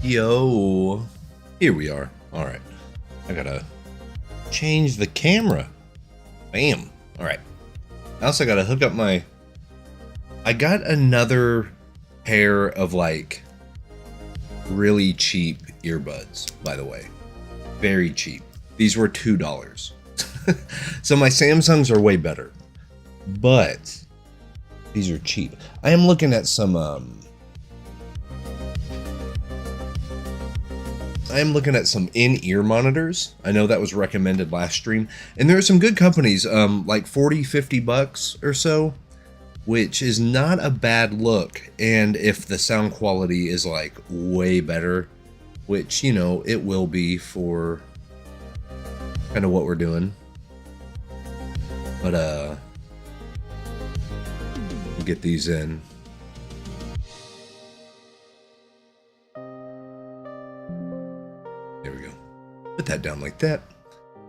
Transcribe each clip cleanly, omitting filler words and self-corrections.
Yo, here we are. All right, I gotta change the camera. Bam. All right. I also gotta hook up my. I got another pair of like really cheap earbuds, by the way. Very cheap. These were $2. So my Samsungs are way better, but these are cheap. I am looking at some in-ear monitors. I know that was recommended last stream, and there are some good companies, like 40-50 bucks or so, which is not a bad look. And if the sound quality is like way better, which, you know, it will be for kind of what we're doing, but we'll get these in. Put that down like that.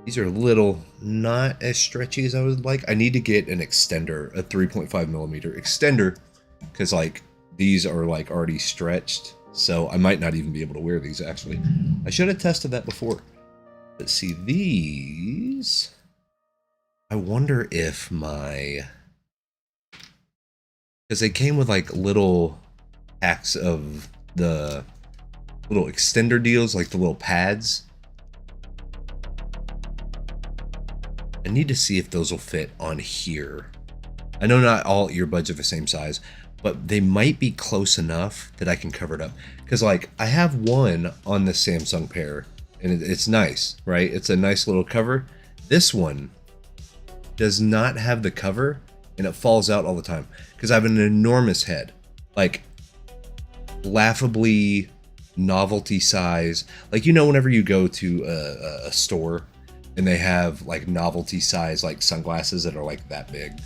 These are a little not as stretchy as I would like. I need to get an extender, a 3.5 millimeter extender, because like these are like already stretched. So I might not even be able to wear these actually. I should have tested that before. Let's see, these. I wonder if because they came with like little packs of the little extender deals, like the little pads. I need to see if those will fit on here. I know not all earbuds are the same size, but they might be close enough that I can cover it up. Because like I have one on the Samsung pair, and it's nice, right? It's a nice little cover. This one does not have the cover, and it falls out all the time because I have an enormous head, like laughably novelty size. Like, you know, whenever you go to a store and they have like novelty size like sunglasses that are like that big.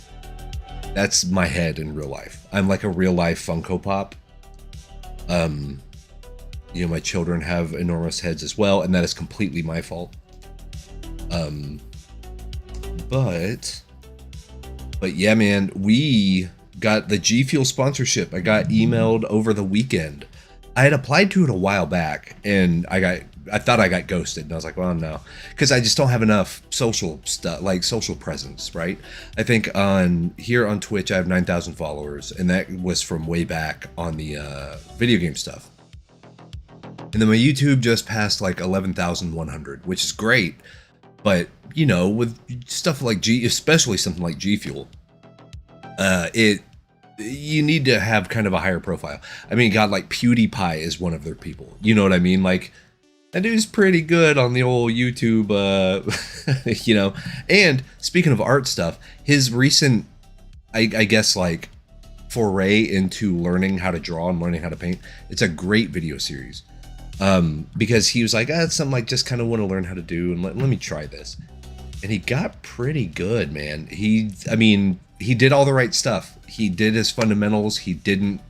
That's my head in real life. I'm like a real life Funko Pop. You know, my children have enormous heads as well, and that is completely my fault. But yeah, man, we got the G Fuel sponsorship. I got emailed over the weekend. I had applied to it a while back, and I thought I got ghosted, and I was like, well, no, because I just don't have enough social stuff, like social presence, right? I think here on Twitch I have 9,000 followers, and that was from way back on the video game stuff. And then my YouTube just passed like 11,100, which is great. But, you know, with stuff like especially something like G Fuel, you need to have kind of a higher profile. I mean, God, like PewDiePie is one of their people. You know what I mean? Like, that dude's pretty good on the old YouTube, you know. And speaking of art stuff, his recent, I guess, like, foray into learning how to draw and learning how to paint, it's a great video series. Because he was like, it's something I just kind of want to learn how to do, and let me try this. And he got pretty good, man. I mean, he did all the right stuff. He did his fundamentals. He didn't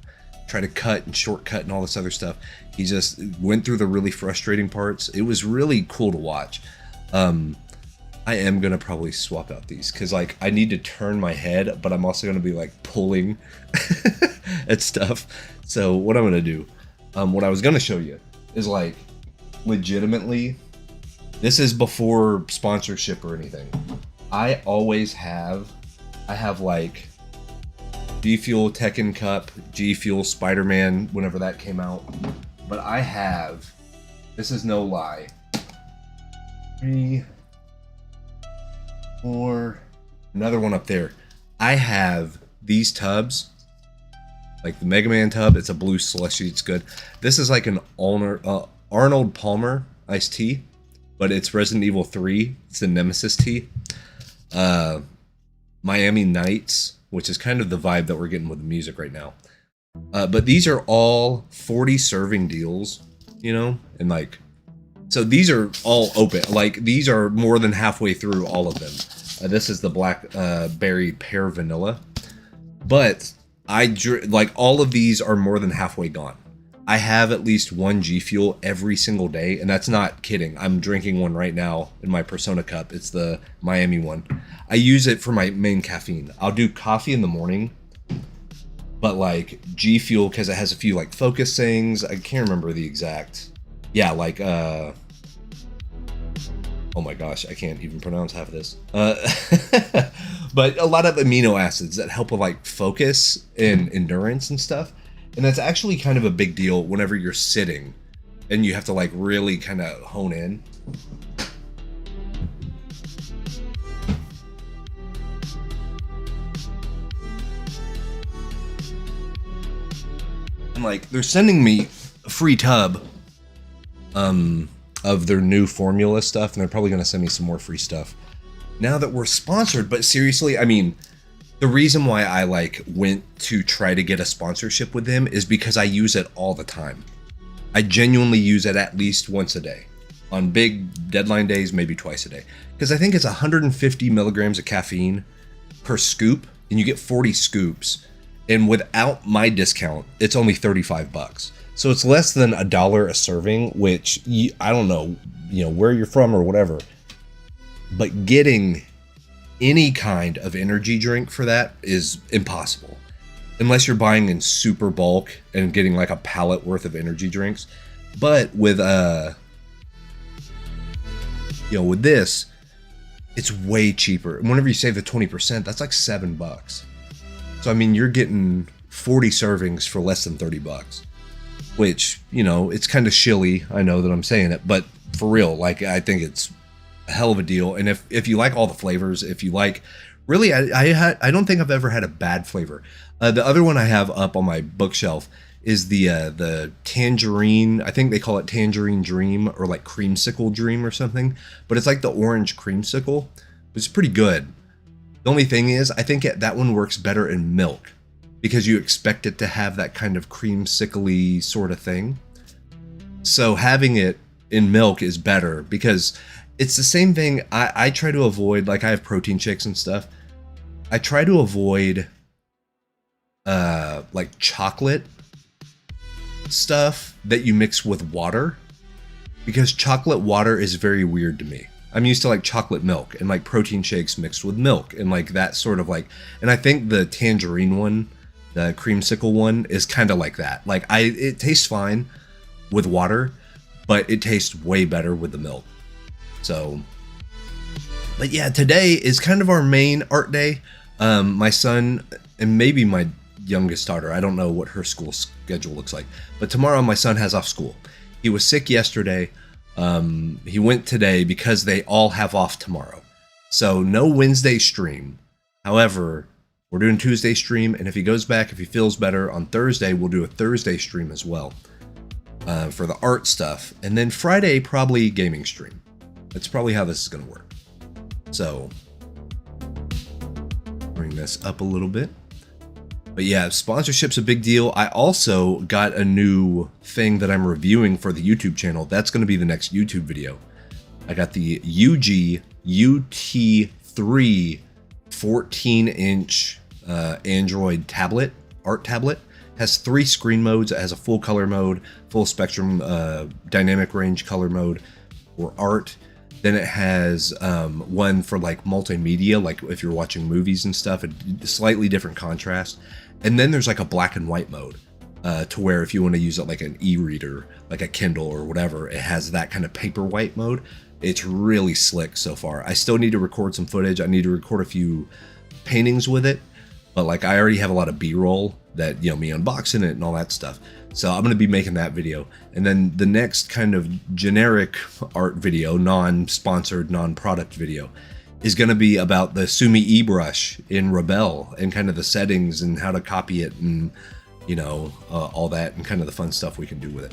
try to cut and shortcut and all this other stuff. He just went through the really frustrating parts. It was really cool to watch. I am going to probably swap out these because, like, I need to turn my head, but I'm also going to be, like, pulling at stuff. So what I'm going to do, what I was going to show you is, like, legitimately, this is before sponsorship or anything. I have like G Fuel Tekken Cup, G Fuel Spider-Man, whenever that came out. But I have, this is no lie, 3, 4, another one up there. I have these tubs, like the Mega Man tub. It's a blue slushy. It's good. This is like an Arnold Palmer iced tea, but it's Resident Evil 3. It's the Nemesis tea. Miami Nights, which is kind of the vibe that we're getting with the music right now. But these are all 40 serving deals, you know, and like, so these are all open. Like, these are more than halfway through all of them. This is the blackberry pear vanilla, but like all of these are more than halfway gone. I have at least one G Fuel every single day, and that's not kidding. I'm drinking one right now in my Persona cup. It's the Miami one. I use it for my main caffeine. I'll do coffee in the morning, but like G Fuel, because it has a few like focus things. I can't remember the exact. Yeah, like oh my gosh, I can't even pronounce half of this. But a lot of amino acids that help with like focus and endurance and stuff. And that's actually kind of a big deal whenever you're sitting and you have to like really kind of hone in. And like, they're sending me a free tub of their new formula stuff, and they're probably going to send me some more free stuff now that we're sponsored. But seriously, I mean, the reason why I like went to try to get a sponsorship with them is because I use it all the time. I genuinely use it at least once a day. On big deadline days, maybe twice a day. Because I think it's 150 milligrams of caffeine per scoop, and you get 40 scoops. And without my discount, it's only $35. So it's less than $1 a serving, which I don't know, you know, where you're from or whatever. But getting any kind of energy drink for that is impossible. Unless you're buying in super bulk and getting like a pallet worth of energy drinks. But with you know, with this, it's way cheaper. And whenever you save the 20%, that's like $7. So I mean, you're getting 40 servings for less than $30. Which, you know, it's kind of shilly. I know that I'm saying it, but for real, like, I think it's a hell of a deal. And if you like all the flavors, if you like, really, I don't think I've ever had a bad flavor. The other one I have up on my bookshelf is the tangerine. I think they call it Tangerine Dream or like Creamsicle Dream or something. But it's like the orange creamsicle. It's pretty good. The only thing is, I think that one works better in milk because you expect it to have that kind of creamsicle-y sort of thing. So having it in milk is better because it's the same thing. I try to avoid, like I have protein shakes and stuff. I try to avoid like chocolate stuff that you mix with water, because chocolate water is very weird to me. I'm used to like chocolate milk and like protein shakes mixed with milk and like that sort of like, and I think the tangerine one, the creamsicle one, is kind of like that. Like it tastes fine with water, but it tastes way better with the milk. So, but yeah, today is kind of our main art day. My son and maybe my youngest daughter, I don't know what her school schedule looks like, but tomorrow my son has off school. He was sick yesterday. He went today because they all have off tomorrow. So no Wednesday stream. However, we're doing Tuesday stream, and if he goes back, if he feels better on Thursday, we'll do a Thursday stream as well for the art stuff. And then Friday, probably gaming stream. That's probably how this is going to work. So, bring this up a little bit. But yeah, sponsorship's a big deal. I also got a new thing that I'm reviewing for the YouTube channel. That's going to be the next YouTube video. I got the UG UT3 14-inch Android tablet, art tablet. Has 3 screen modes. It has a full color mode, full spectrum dynamic range color mode for art. Then it has one for like multimedia, like if you're watching movies and stuff, a slightly different contrast. And then there's like a black and white mode to where if you want to use it like an e-reader, like a Kindle or whatever, it has that kind of paper white mode. It's really slick so far. I still need to record some footage. I need to record a few paintings with it, but like I already have a lot of B-roll that, you know, me unboxing it and all that stuff. So I'm going to be making that video. And then the next kind of generic art video, non-sponsored, non-product video, is going to be about the sumi-e brush in Rebelle and kind of the settings and how to copy it and, you know, all that and kind of the fun stuff we can do with it.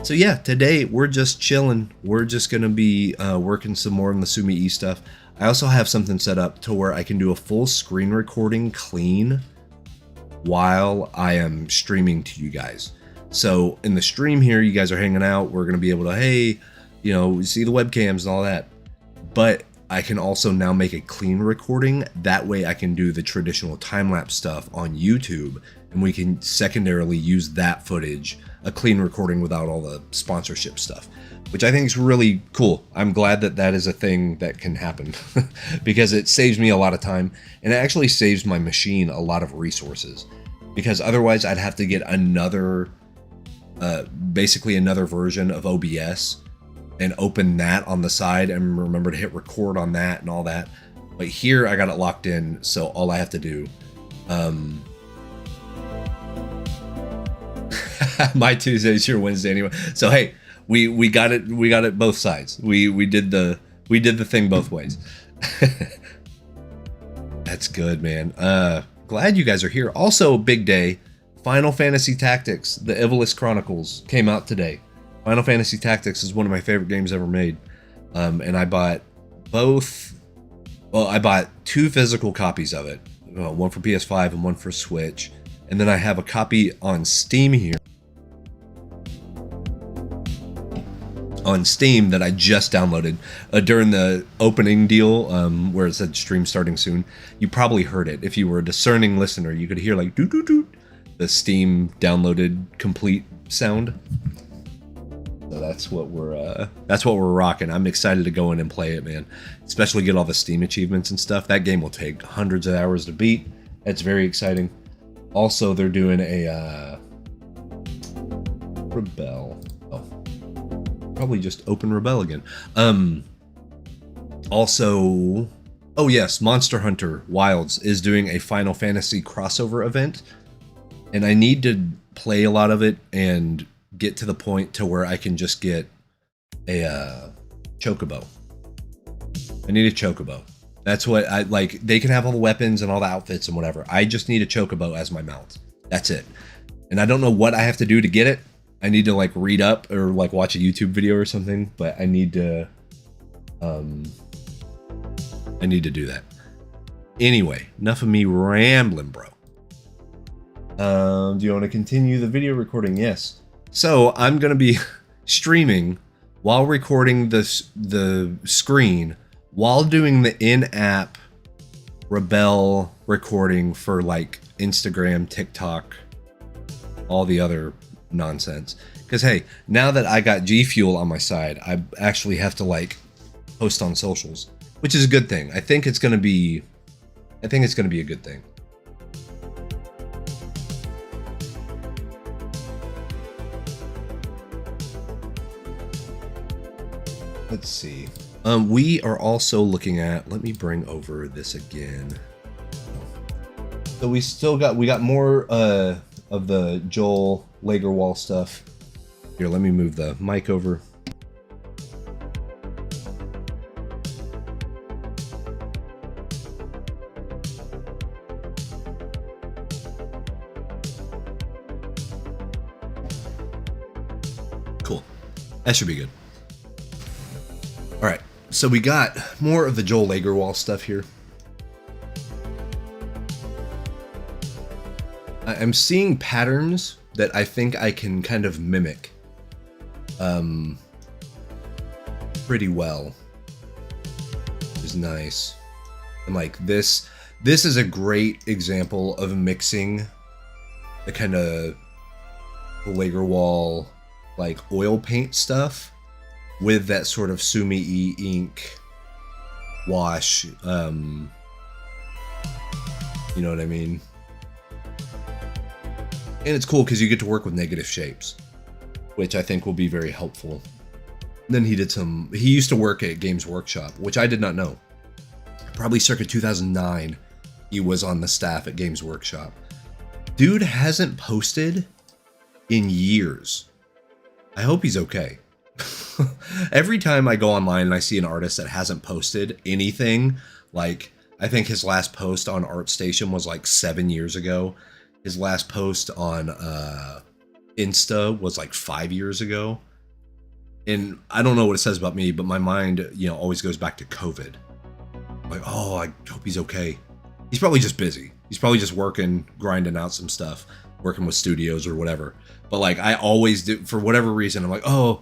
So yeah, today we're just chilling. We're just going to be working some more on the sumi-e stuff. I also have something set up to where I can do a full screen recording clean while I am streaming to you guys. So in the stream here, you guys are hanging out. We're going to be able to, hey, you know, see the webcams and all that. But I can also now make a clean recording. That way I can do the traditional time-lapse stuff on YouTube, and we can secondarily use that footage, a clean recording without all the sponsorship stuff, which I think is really cool. I'm glad that that is a thing that can happen because it saves me a lot of time, and it actually saves my machine a lot of resources, because otherwise I'd have to get another, basically another version of OBS and open that on the side and remember to hit record on that and all that. But here I got it locked in, so all I have to do, my Tuesday's your Wednesday anyway. So hey, we got it both sides. We did the thing both ways. That's good, man. Glad you guys are here. Also, big day. Final Fantasy Tactics: The Evilist Chronicles came out today. Final Fantasy Tactics is one of my favorite games ever made. And I bought both. Well, I bought 2 physical copies of it. One for PS5 and one for Switch. And then I have a copy on Steam here. On Steam that I just downloaded during the opening deal, where it said stream starting soon. You probably heard it. If you were a discerning listener, you could hear like doot doot doot, the Steam downloaded complete sound. So that's what we're rocking. I'm excited to go in and play it, man. Especially get all the Steam achievements and stuff. That game will take hundreds of hours to beat. It's very exciting. Also, they're doing a Rebelle. Probably just open Rebelle again. Also, oh yes, Monster Hunter Wilds is doing a Final Fantasy crossover event, and I need to play a lot of it and get to the point to where I can just get a chocobo. I need a chocobo. That's what I like. They can have all the weapons and all the outfits and whatever. I just need a chocobo as my mount. That's it. And I don't know what I have to do to get it. I need to like read up or like watch a YouTube video or something, but I need to do that. Anyway, enough of me rambling, bro. Do you want to continue the video recording? Yes. So I'm going to be streaming while recording the screen, while doing the in-app Rebelle recording for like Instagram, TikTok, all the other nonsense. Because hey, now that I got G Fuel on my side, I actually have to like post on socials, which is a good thing. I think it's gonna be a good thing. Let's see. We are also looking at, let me bring over this again. So we got more of the Joel Lagerwall stuff. Here, let me move the mic over. Cool. That should be good. All right, so we got more of the Joel Lagerwall stuff here. I'm seeing patterns that I think I can kind of mimic pretty well, which is nice. And like this is a great example of mixing the kind of Lagerwall like oil paint stuff with that sort of sumi-e ink wash, you know what I mean? And it's cool because you get to work with negative shapes, which I think will be very helpful. Then he used to work at Games Workshop, which I did not know. Probably circa 2009, he was on the staff at Games Workshop. Dude hasn't posted in years. I hope he's okay. Every time I go online and I see an artist that hasn't posted anything, like I think his last post on ArtStation was like 7 years ago. His last post on Insta was like 5 years ago. And I don't know what it says about me, but my mind, you know, always goes back to COVID. Like, oh, I hope he's okay. He's probably just busy. He's probably just working, grinding out some stuff, working with studios or whatever. But like I always do, for whatever reason, I'm like, oh.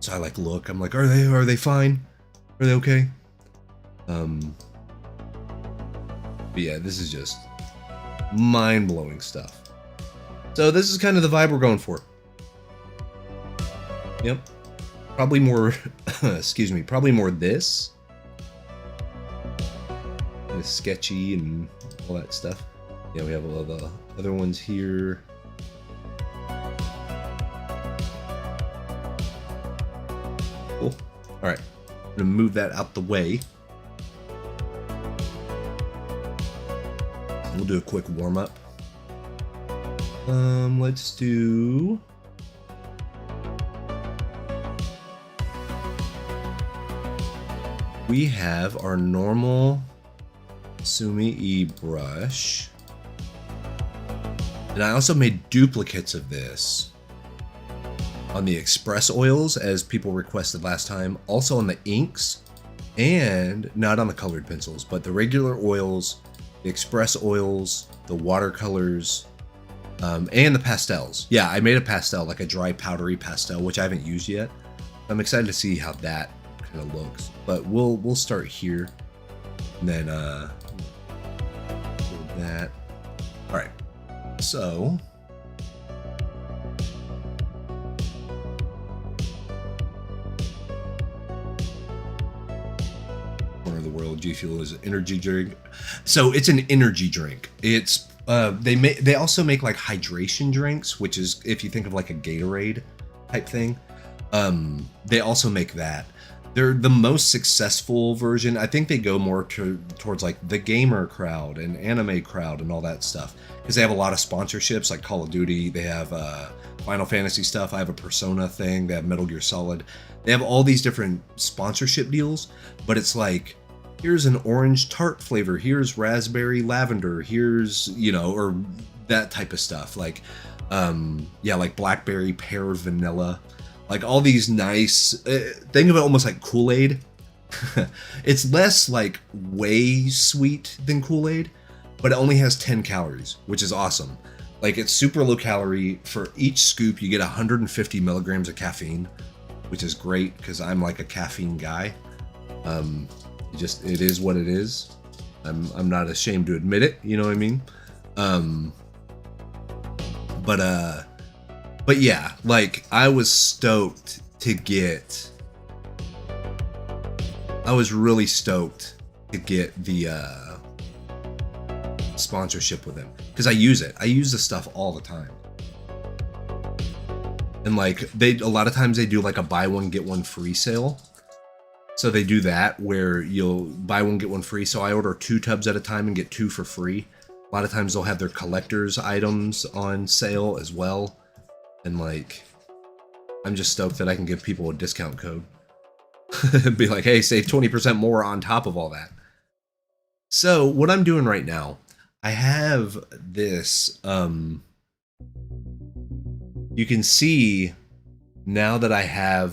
So I like look, I'm like, are they fine? Are they okay? But yeah, this is just mind-blowing stuff. So this is kind of the vibe we're going for. Yep. Probably more, excuse me, probably more this. Kind of sketchy and all that stuff. Yeah, we have all the other ones here. Cool. All right, I'm gonna move that out the way. We'll do a quick warm up. Let's do. We have our normal sumi-e brush, and I also made duplicates of this on the express oils, as people requested last time, also on the inks, and not on the colored pencils, but the regular oils, the express oils, the watercolors, and the pastels. Yeah, I made a pastel, like a dry powdery pastel, which I haven't used yet. I'm excited to see how that kind of looks, but we'll start here, and then that. All right, so. Of the world, G Fuel is an energy drink. So it's an energy drink. It's they also make like hydration drinks, which is, if you think of like a Gatorade type thing, they also make that. They're the most successful version. I think they go more towards like the gamer crowd and anime crowd and all that stuff, because they have a lot of sponsorships like Call of Duty. They have Final Fantasy stuff. I have a Persona thing. They have Metal Gear Solid. They have all these different sponsorship deals, but it's like, here's an orange tart flavor, here's raspberry lavender, here's, you know, or that type of stuff. Like, yeah, like blackberry pear vanilla, like all these nice, think of it almost like Kool-Aid. It's less like way sweet than Kool-Aid, but it only has 10 calories, which is awesome. Like, it's super low calorie. For each scoop, you get 150 milligrams of caffeine. which is great because I'm like a caffeine guy. It is what it is. I'm not ashamed to admit it. You know what I mean? But yeah, like I was stoked to get. I was really stoked to get the sponsorship with them because I use it. I use the stuff all the time. And like a lot of times they do like a buy one get one free sale. So they do that where you'll buy one get one free. So I order 2 tubs at a time and get 2 for free. A lot of times they'll have their collector's items on sale as well. And like I'm just stoked that I can give people a discount code. Be like, hey, save 20% more on top of all that. So what I'm doing right now, I have this you can see now that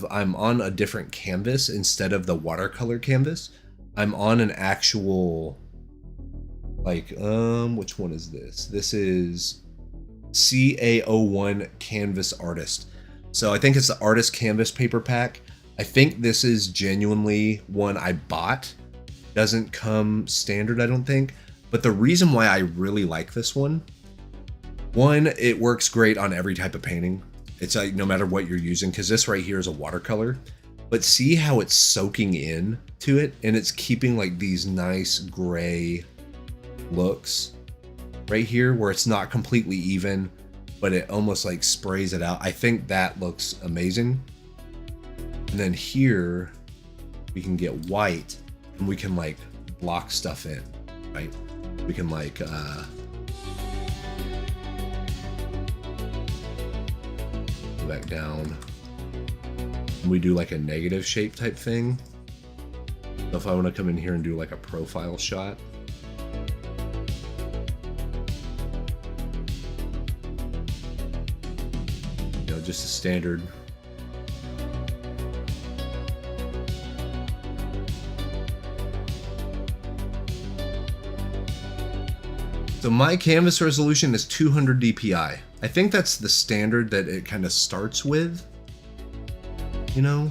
I'm on a different canvas instead of the watercolor canvas. I'm on an actual, like, which one is this? This is CA01 Canvas Artist. So I think it's the Artist Canvas paper pack. I think this is genuinely one I bought. Doesn't come standard, I don't think. But the reason why I really like this one, it works great on every type of painting. It's like no matter what you're using, because this right here is a watercolor. But see how it's soaking in to it, and it's keeping like these nice gray looks right here where it's not completely even, but it almost like sprays it out. I think that looks amazing. And then here we can get white and we can like block stuff in, right? We can like go back down and we do like a negative shape type thing. So if I want to come in here and do like a profile shot, you know, just a standard. So my canvas resolution is 200 dpi. I think that's the standard that it kind of starts with, you know?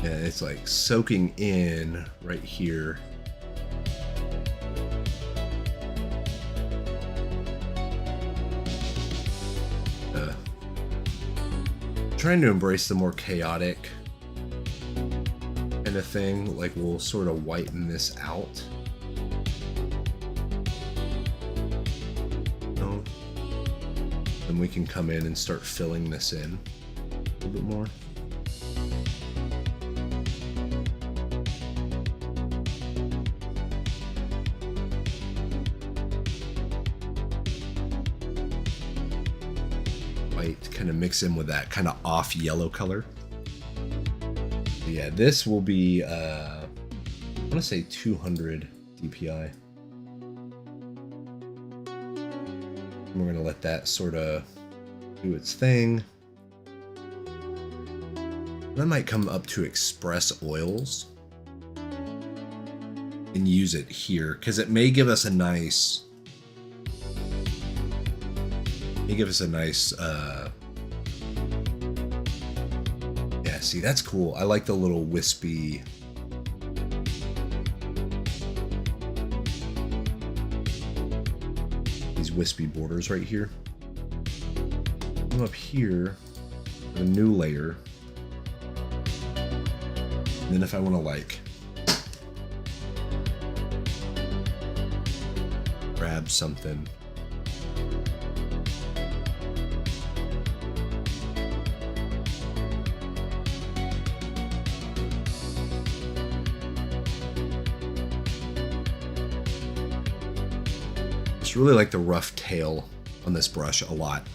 Yeah, it's like soaking in right here. Trying to embrace the more chaotic kind of thing, like we'll sort of whiten this out. No. Then we can come in and start filling this in a little bit more. White, kind of mix in with that kind of off yellow color. But yeah, this will be I want to say 200 dpi. And we're going to let that sort of do its thing. And I might come up to express oils and use it here because it may give us a nice yeah, see, that's cool. I like the little wispy, these wispy borders right here. Come up here, a new layer, and then if I want to like grab something, really like the rough tail on this brush a lot.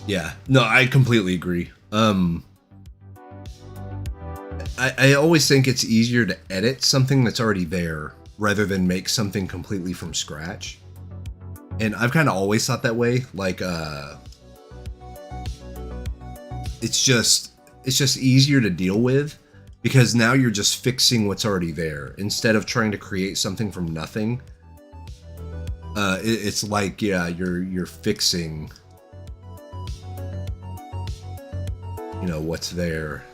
Yeah, no, I completely agree. I always think it's easier to edit something that's already there rather than make something completely from scratch. And I've kind of always thought that way. Like, it's just easier to deal with because now you're just fixing what's already there instead of trying to create something from nothing. It's like, yeah, you're fixing, you know, what's there.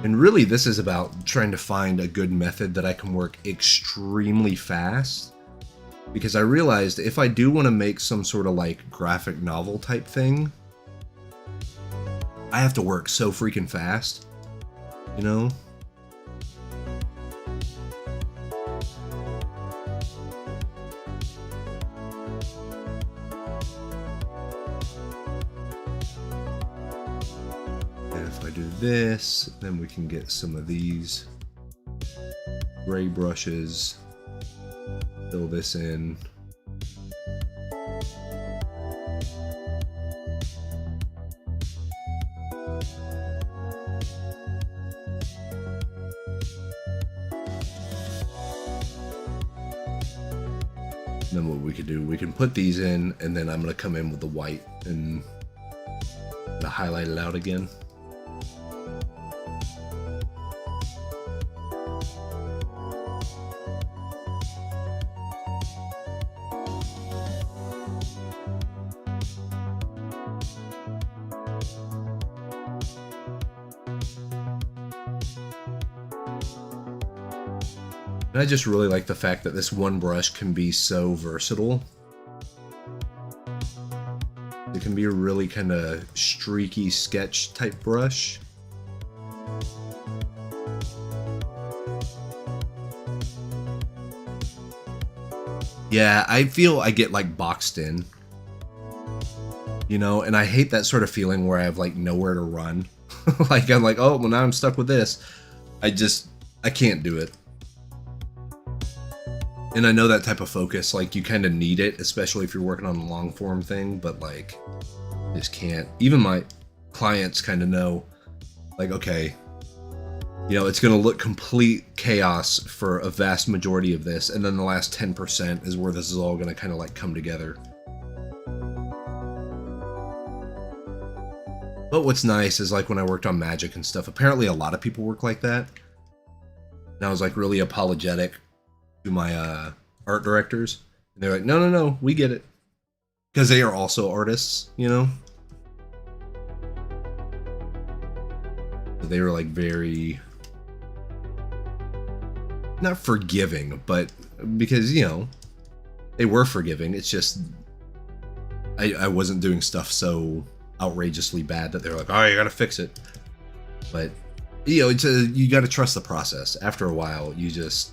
And really, this is about trying to find a good method that I can work extremely fast. Because I realized if I do want to make some sort of like graphic novel type thing, I have to work so freaking fast, you know? If I do this, then we can get some of these gray brushes, fill this in. Then what we could do, we can put these in, and then I'm going to come in with the white and highlight it out again. And I just really like the fact that this one brush can be so versatile. It can be a really kind of streaky sketch type brush. Yeah, I feel I get like boxed in, you know, and I hate that sort of feeling where I have like nowhere to run. Like I'm like, oh, well now I'm stuck with this. I can't do it. And I know that type of focus, like you kind of need it, especially if you're working on a long form thing, but like, just can't. Even my clients kind of know, like, okay, you know, it's going to look complete chaos for a vast majority of this, and then the last 10% is where this is all going to kind of like come together. But what's nice is like when I worked on magic and stuff, apparently a lot of people work like that. And I was like really apologetic to my art directors, and they're like, no, we get it, because they are also artists, you know. So they were like very not forgiving, but because, you know, they were forgiving. It's just I wasn't doing stuff so outrageously bad that they're like, oh, you gotta fix it. But you know, you gotta trust the process. After a while, you just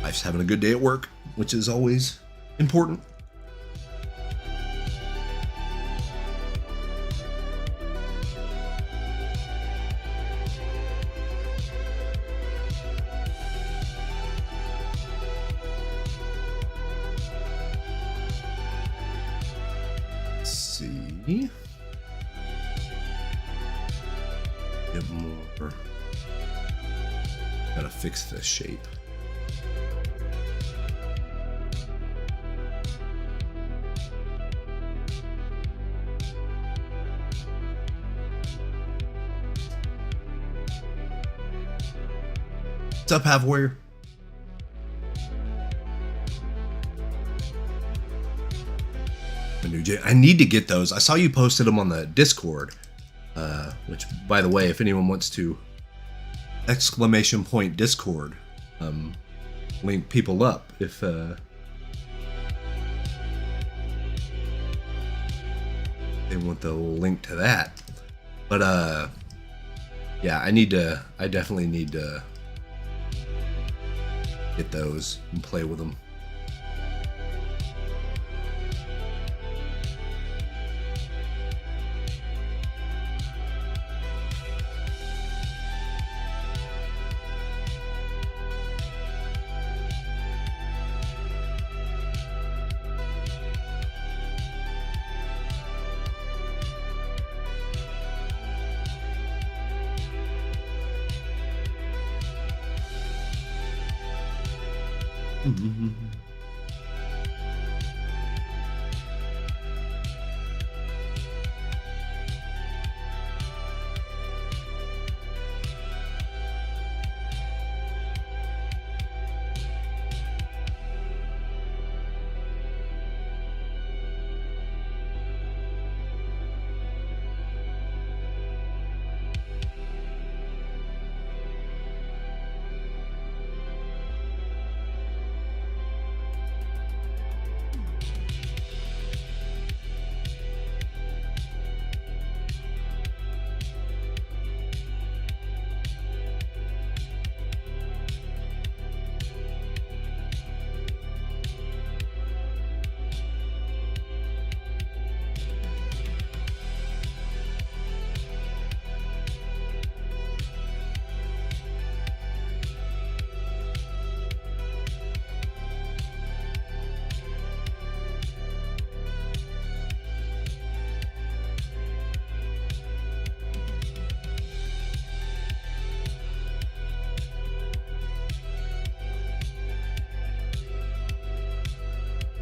life's having a good day at work, which is always important. Let's see. Get more. Gotta fix the shape. What's up, Half Warrior? I need to get those. I saw you posted them on the Discord, which, by the way, if anyone wants to !Discord, link people up if they want the link to that. But yeah, I definitely need to get those and play with them.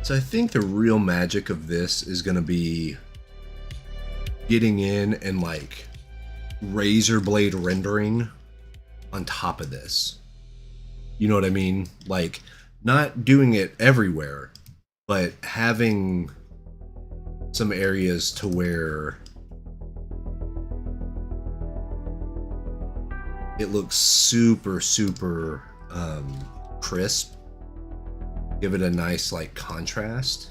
So I think the real magic of this is going to be getting in and like razor blade rendering on top of this. You know what I mean? Like not doing it everywhere, but having some areas to where it looks super, super crisp. Give it a nice like contrast.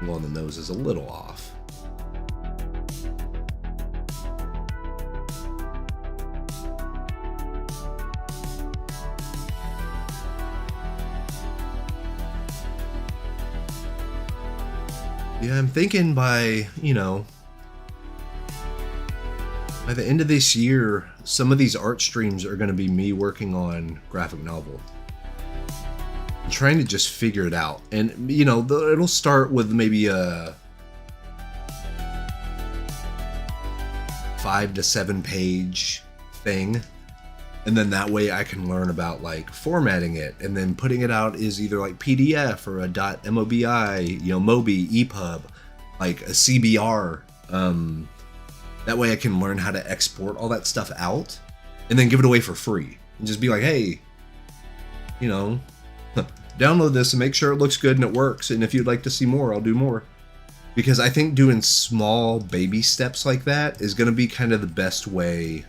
On the nose is a little off. Yeah, I'm thinking by, by the end of this year, some of these art streams are going to be me working on graphic novel. I'm trying to just figure it out. And, it'll start with maybe a 5 to 7 page thing. And then that way I can learn about like formatting it and then putting it out is either like PDF or a .mobi, Mobi, EPUB, like a CBR. That way I can learn how to export all that stuff out and then give it away for free and just be like, hey, download this and make sure it looks good and it works. And if you'd like to see more, I'll do more. Because I think doing small baby steps like that is going to be kind of the best way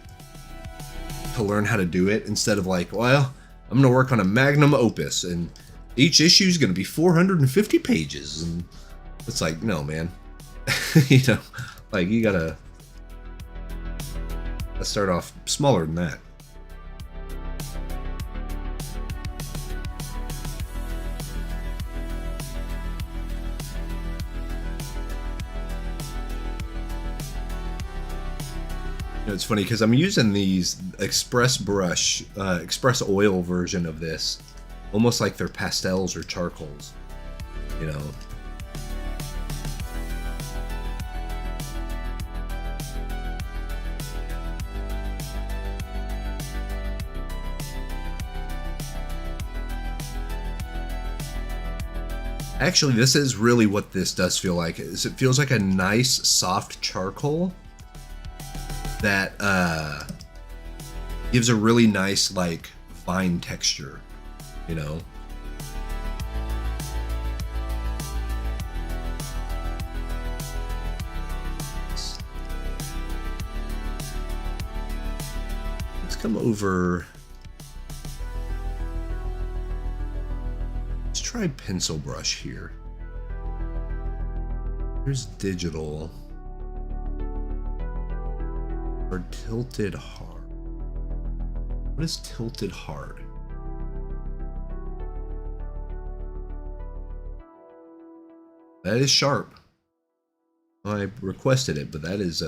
to learn how to do it instead of like, well, I'm going to work on a magnum opus and each issue is going to be 450 pages. And it's like, no, man, like you gotta start off smaller than that. It's funny because I'm using these express brush, express oil version of this, almost like they're pastels or charcoals, Actually, this is really what this does feel like. Is it feels like a nice soft charcoal that gives a really nice like fine texture, Let's come over. Let's try my pencil brush here. Here's digital. Or tilted hard. What is tilted hard? That is sharp. I requested it, but that is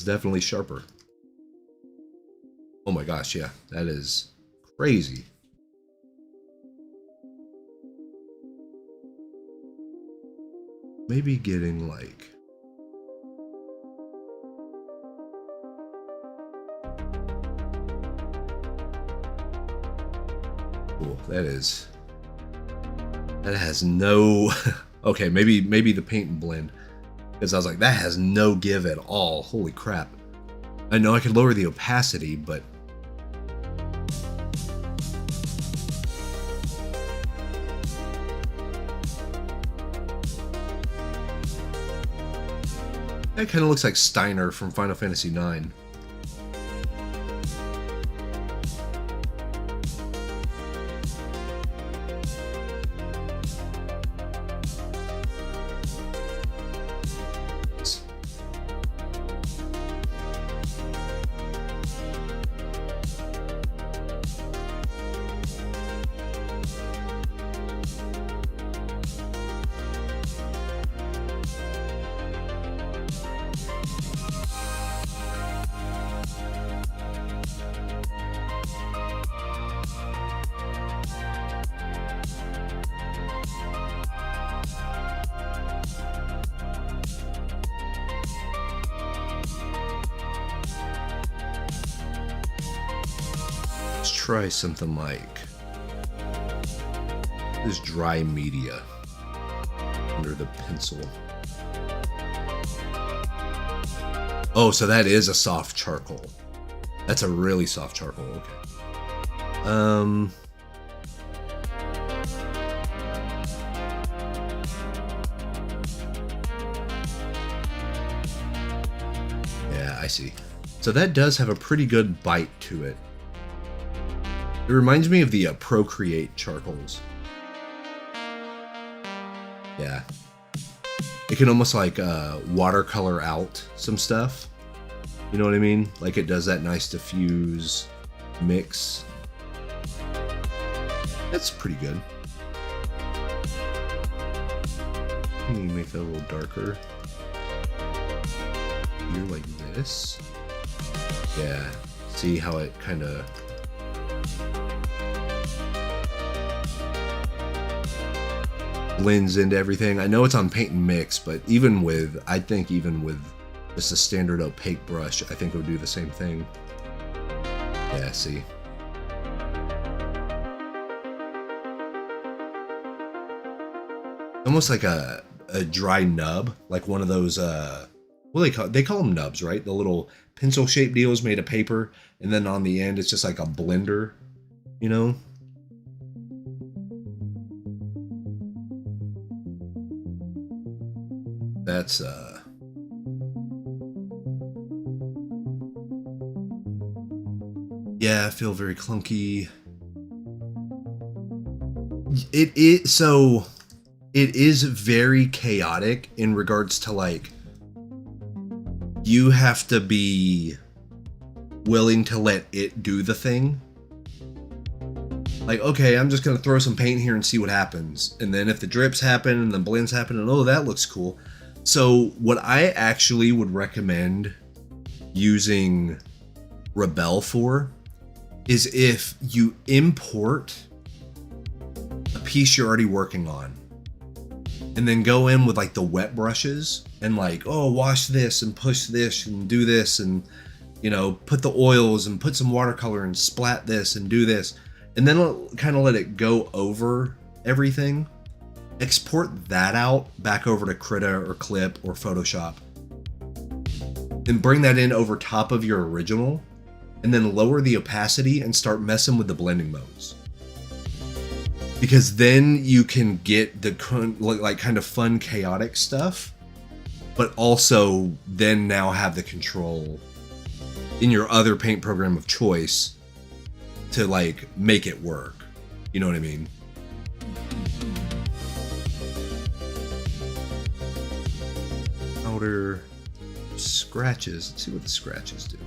definitely sharper. Oh my gosh, yeah, that is crazy. Maybe getting like cool. That has no okay, maybe the paint and blend, because I was like, that has no give at all. Holy crap. I know I could lower the opacity, but that kind of looks like Steiner from Final Fantasy IX. Try something like this dry media under the pencil. Oh, so that is a soft charcoal. That's a really soft charcoal. Okay. Yeah, I see. So that does have a pretty good bite to it. It reminds me of the Procreate charcoals. Yeah. It can almost like watercolor out some stuff. You know what I mean? Like it does that nice diffuse mix. That's pretty good. Can you make that a little darker? Here like this. Yeah. See how it kind of... blends into everything. I know it's on paint and mix, but I think even with just a standard opaque brush, I think it would do the same thing. Yeah, see. Almost like a dry nub, like one of those well, they call them nubs, right? The little pencil shaped deals made of paper, and then on the end it's just like a blender, you know? That's yeah, I feel very clunky. It is very chaotic in regards to like you have to be willing to let it do the thing. Like, okay, I'm just gonna throw some paint here and see what happens. And then if the drips happen and the blends happen and oh, that looks cool. So what I actually would recommend using Rebelle for is if you import a piece you're already working on and then go in with like the wet brushes and like, oh, wash this and push this and do this and, you know, put the oils and put some watercolor and splat this and do this. And then kind of let it go over everything. Export that out back over to Krita or Clip or Photoshop and bring that in over top of your original and then lower the opacity and start messing with the blending modes. Because then you can get the like kind of fun chaotic stuff, but also then now have the control in your other paint program of choice to like make it work. You know what I mean? powder scratches. Let's see what the scratches do.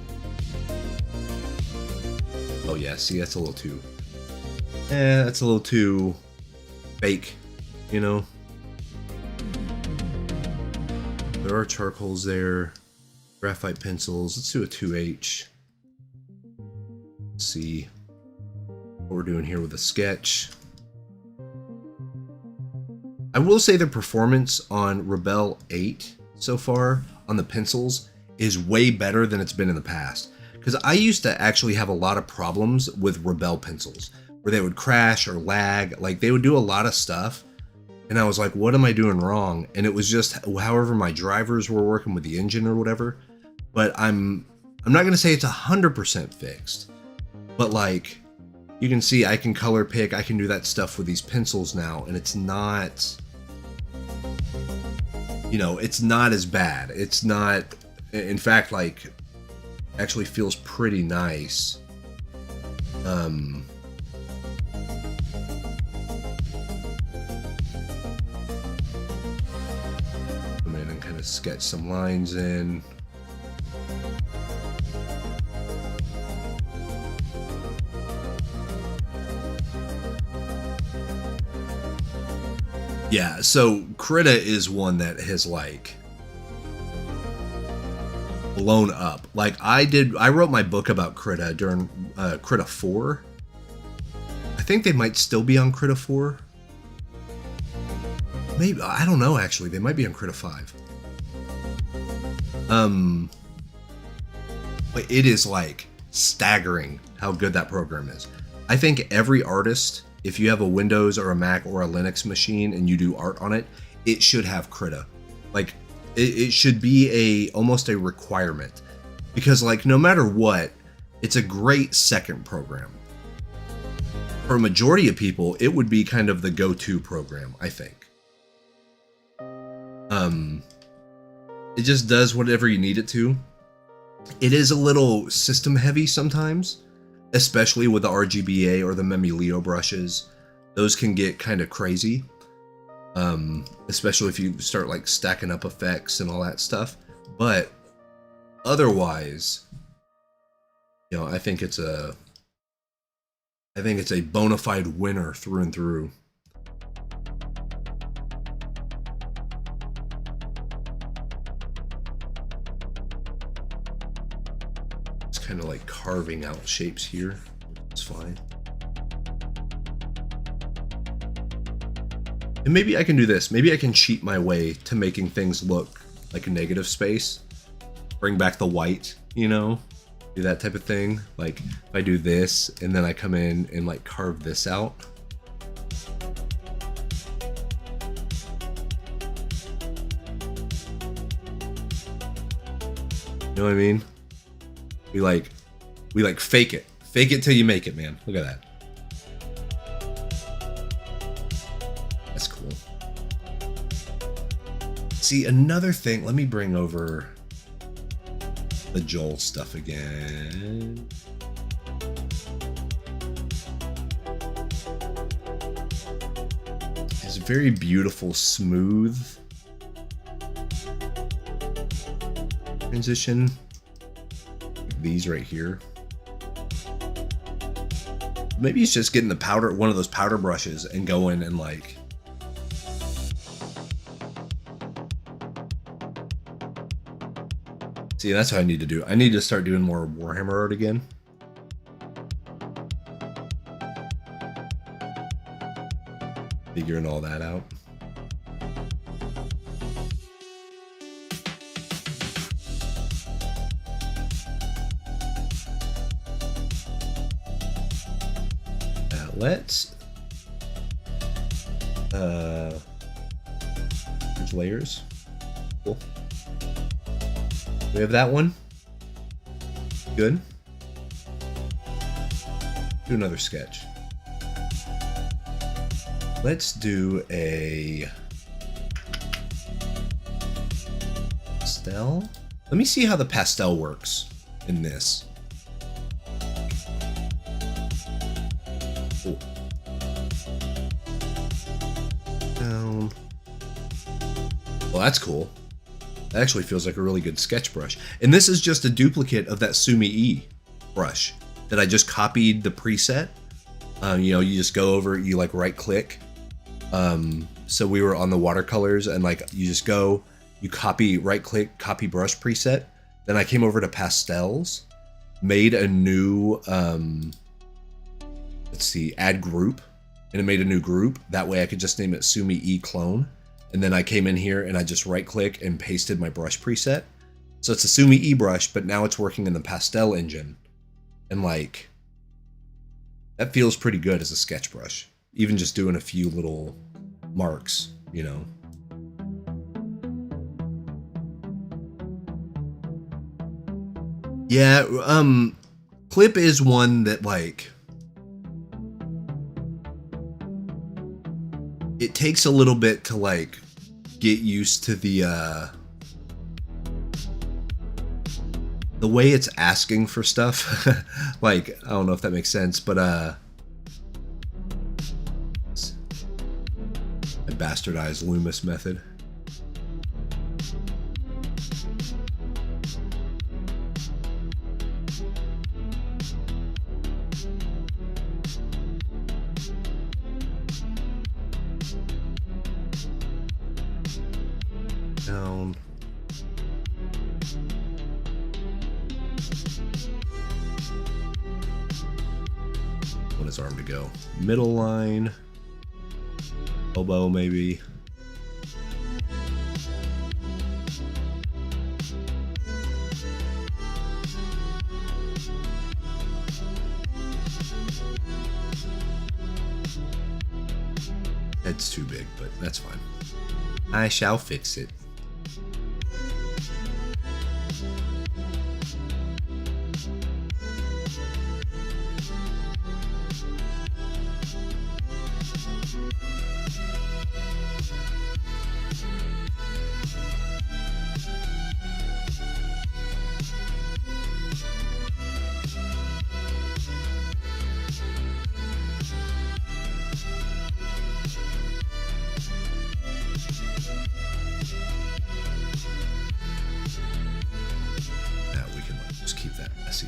Oh yeah, see, that's a little too... that's a little too fake, you know? There are charcoals there. Graphite pencils. Let's do a 2H. Let's see what we're doing here with a sketch. I will say the performance on Rebelle 8 so far on the pencils is way better than it's been in the past. Because I used to actually have a lot of problems with Rebelle pencils where they would crash or lag. Like they would do a lot of stuff. And I was like, what am I doing wrong? And it was just however my drivers were working with the engine or whatever. But I'm not going to say it's 100% fixed. But like, you can see I can color pick. I can do that stuff with these pencils now. And it's not, you know, it's not as bad. It's not, in fact, like, actually feels pretty nice. Come in and kind of sketch some lines in. Yeah, so Krita is one that has like blown up. Like I wrote my book about Krita during Krita 4. I think they might still be on Krita 4. Maybe, I don't know actually. They might be on Krita 5. But it is like staggering how good that program is. I think every artist, if you have a Windows or a Mac or a Linux machine and you do art on it, it should have Krita. Like it should be almost a requirement, because like no matter what, it's a great second program. For a majority of people, it would be kind of the go-to program, I think. It just does whatever you need it to. It is a little system heavy sometimes, especially with the RGBA or the Memulio brushes. Those can get kind of crazy, especially if you start like stacking up effects and all that stuff. But otherwise, you know, I think it's a bona fide winner through and through. Kind of like carving out shapes here. It's fine. And maybe I can do this. Maybe I can cheat my way to making things look like a negative space. Bring back the white, you know? Do that type of thing. Like if I do this and then I come in and like carve this out. You know what I mean? We like fake it. Fake it till you make it, man. Look at that. That's cool. See, another thing, let me bring over the Joel stuff again. It's very beautiful, smooth transition. These right here. Maybe it's just getting the powder, one of those powder brushes, and going and like see, that's what I need to do. I need to start doing more Warhammer art again. Figuring all that out. Let's there's layers. Cool. We have that one. Good. Do another sketch. Let's do a pastel. Let me see how the pastel works in this. Cool. Down. Well, that's cool. That actually feels like a really good sketch brush. And this is just a duplicate of that sumi-e brush that I just copied the preset. You know, you just go over, you like right click. So we were on the watercolors and like you just go, you copy, right click, copy brush preset. Then I came over to pastels, made a new, let's see, add group, and it made a new group. That way I could just name it sumi-e clone. And then I came in here and I just right click and pasted my brush preset. So it's a sumi-e brush, but now it's working in the pastel engine. And like, that feels pretty good as a sketch brush. Even just doing a few little marks, you know. Yeah, Clip is one that like, it takes a little bit to like get used to the way it's asking for stuff. Like, I don't know if that makes sense, but I bastardized Loomis method. Down. Want his arm to go. Middle line. Elbow maybe. Head's too big, but that's fine. I shall fix it. Just keep that messy.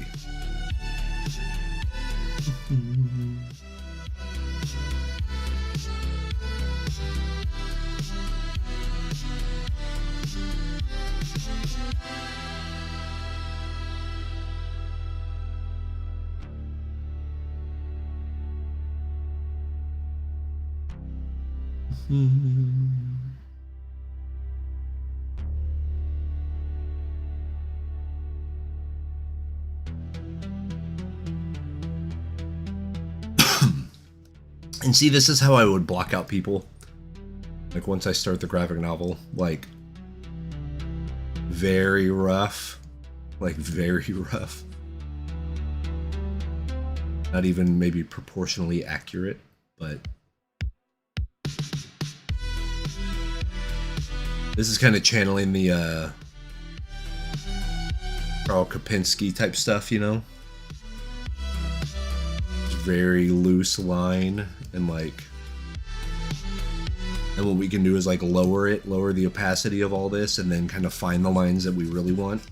And see, this is how I would block out people. Like once I start the graphic novel, like very rough, like very rough. Not even maybe proportionally accurate, but this is kind of channeling the Carl Kapinski type stuff, you know? Very loose line, and like, and what we can do is like lower the opacity of all this, and then kind of find the lines that we really want.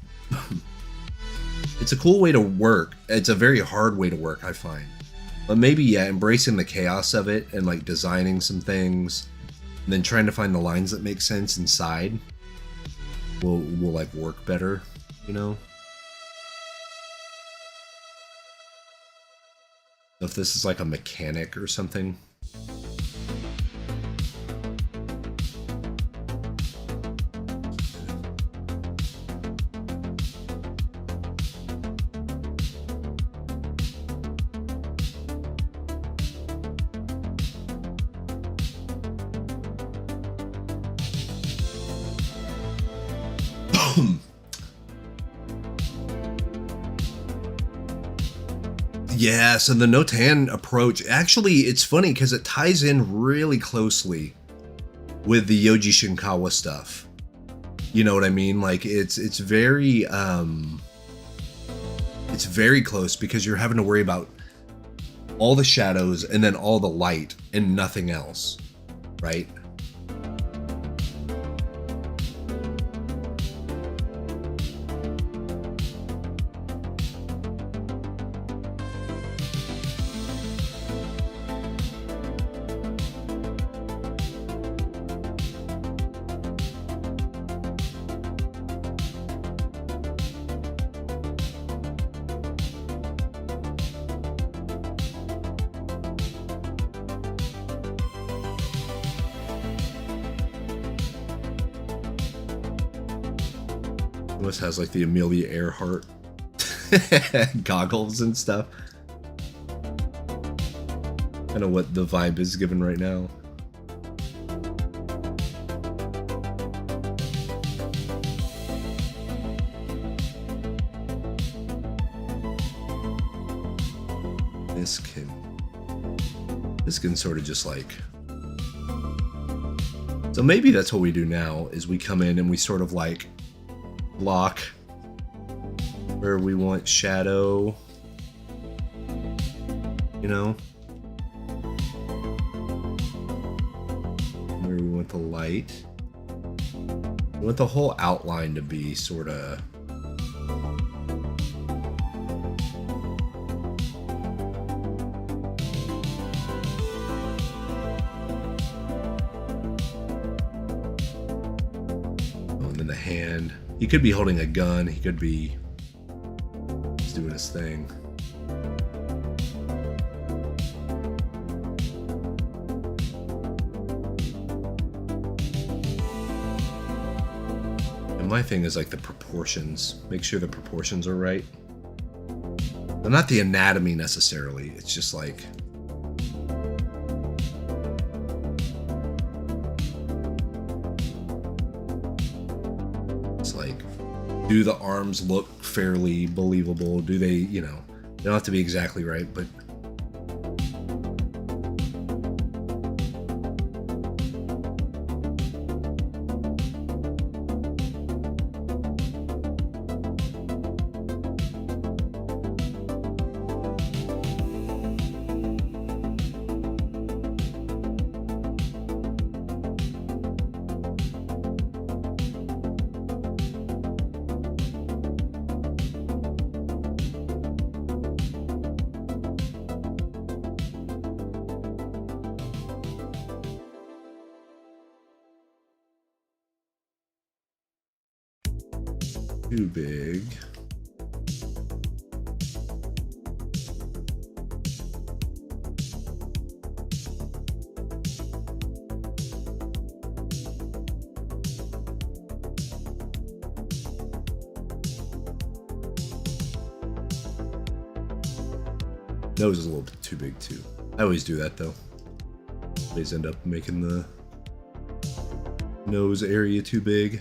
It's a cool way to work. It's a very hard way to work, I find. But maybe, yeah, embracing the chaos of it and like designing some things, and then trying to find the lines that make sense inside will like work better, you know? If this is like a mechanic or something. Yeah, so the no-tan approach, actually, it's funny because it ties in really closely with the Yoji Shinkawa stuff. You know what I mean? Like it's very close because you're having to worry about all the shadows and then all the light and nothing else, right? Almost has like the Amelia Earhart goggles and stuff. Kind of what the vibe is given right now. This can sort of just like, so maybe that's what we do now is we come in and we sort of like block where we want shadow, you know, where we want the light. We want the whole outline to be sort of hand. He could be holding a gun. He could be just doing his thing. And my thing is like the proportions. Make sure the proportions are right. But not the anatomy necessarily. It's just like do the arms look fairly believable? Do they, you know, they don't have to be exactly right, but too big. Nose is a little bit too big too. I always do that though. Always end up making the nose area too big.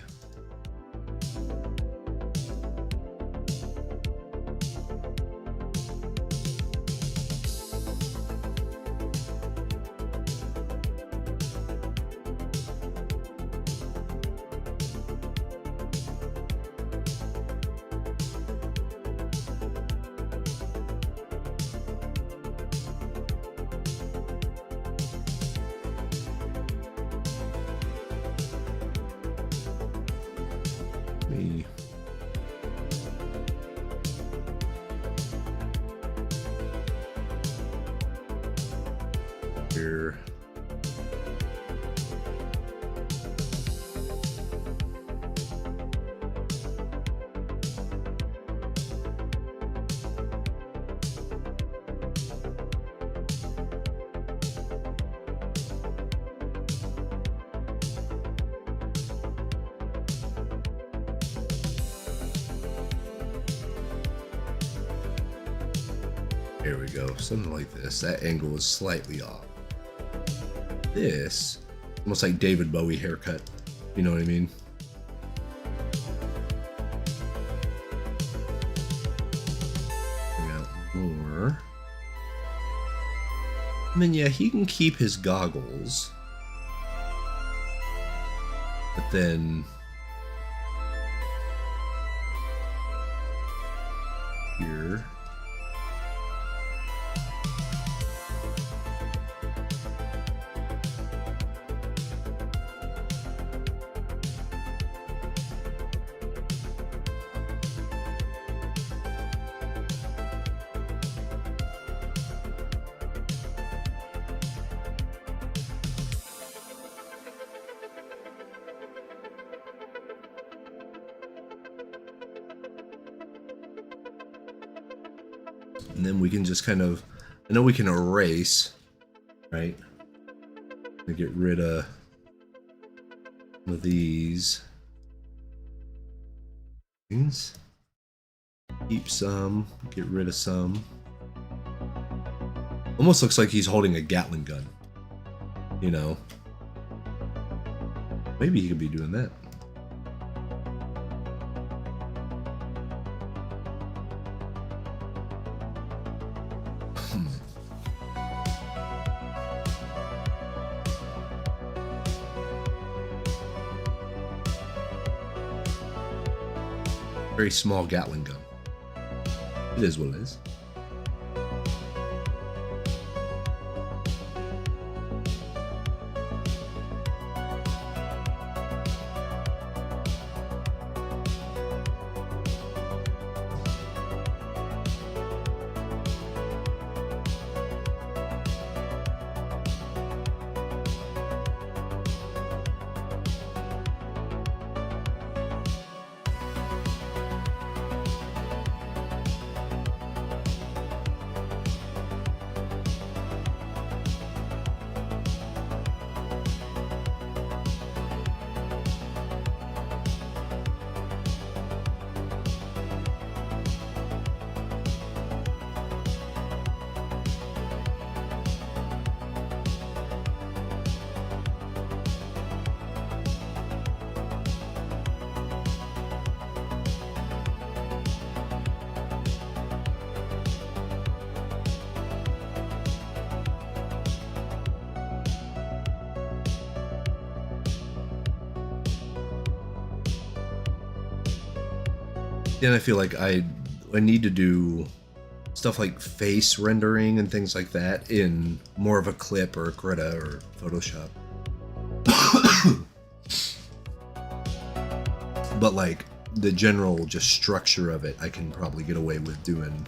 Here. There we go, something like this. That angle is slightly off. This, almost like David Bowie haircut, you know what I mean? Bring out more. And then yeah, he can keep his goggles. But then here. And then we can just kind of, I know we can erase, right? And get rid of these. things. Keep some, get rid of some. Almost looks like he's holding a Gatling gun. You know. Maybe he could be doing that. Very small Gatling gun. It is what it is. Then I feel like I need to do stuff like face rendering and things like that in more of a clip or a Greta or Photoshop. But like the general just structure of it, I can probably get away with doing.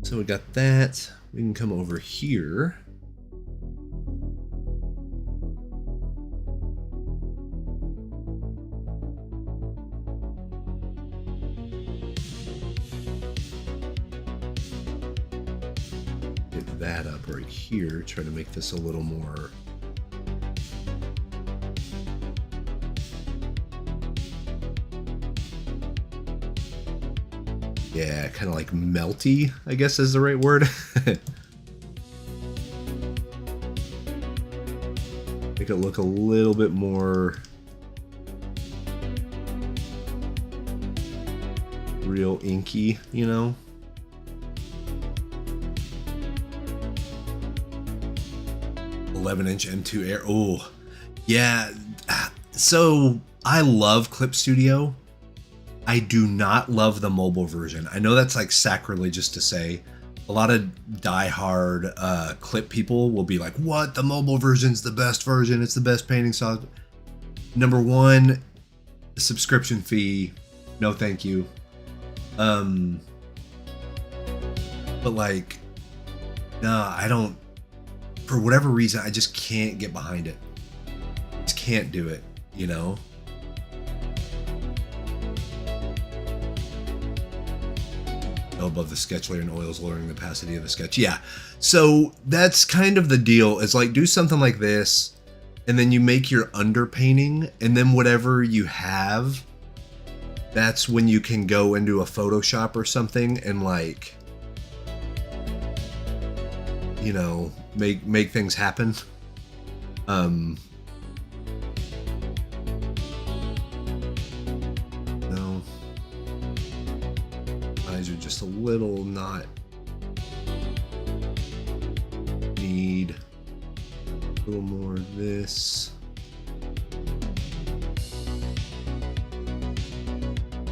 So we got that. We can come over here. Get that up right here. Try to make this a little more. Yeah, kind of like melty, I guess is the right word. Make it look a little bit more real inky, you know? "11-inch M2 Air." Oh, yeah. So I love Clip Studio. I do not love the mobile version. I know that's like sacrilegious to say. A lot of diehard clip people will be like, "What? The mobile version's the best version. It's the best painting software." Number one, the subscription fee. No, thank you. But like, nah, I don't, for whatever reason, I just can't get behind it. Just can't do it, you know? Above the sketch layer and oils, lowering the opacity of the sketch. Yeah, so that's kind of the deal. Is like, do something like this, and then you make your underpainting, and then whatever you have, that's when you can go into a Photoshop or something and like, you know, make things happen. No, eyes are just a little not. Need a little more of this.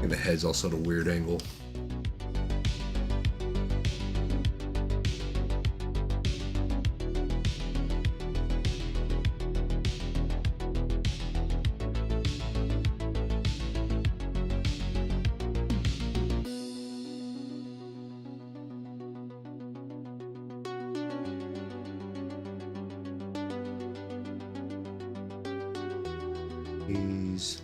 And the head's also at a weird angle. These.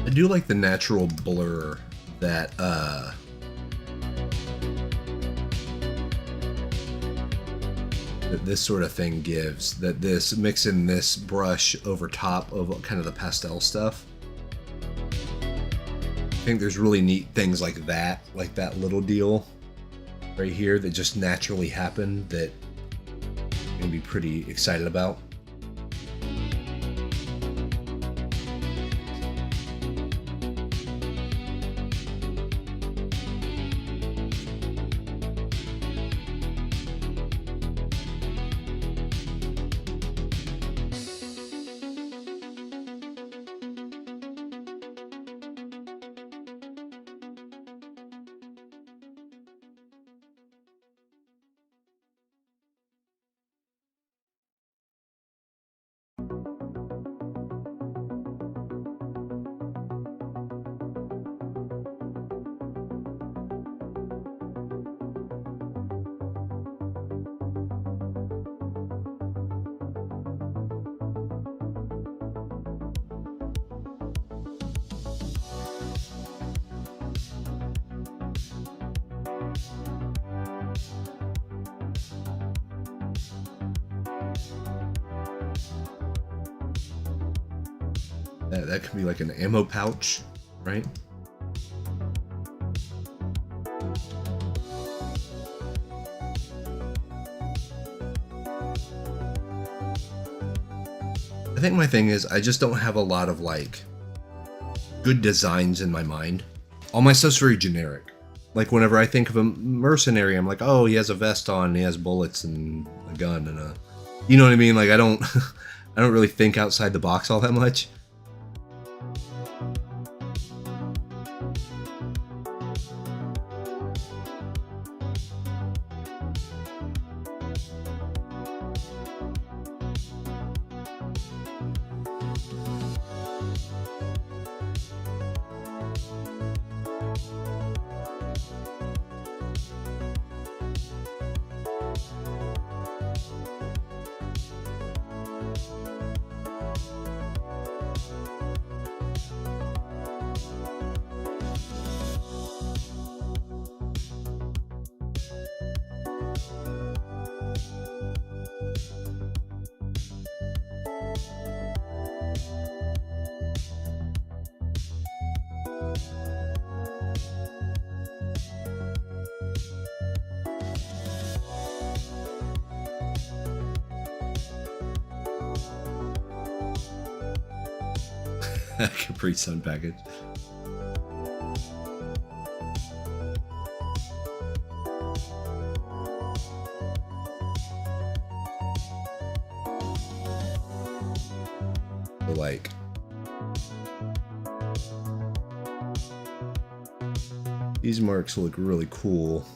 I do like the natural blur that that this sort of thing gives, that this mixing this brush over top of kind of the pastel stuff. I think there's really neat things like that little deal right here that just naturally happen that I'm gonna be pretty excited about. That could be like an ammo pouch, right? I think my thing is I just don't have a lot of like good designs in my mind. All my stuff's very generic. Like whenever I think of a mercenary, I'm like, oh, he has a vest on, he has bullets and a gun and a, you know what I mean? Like I don't I don't really think outside the box all that much. Capri Sun package. Like, these marks look really cool.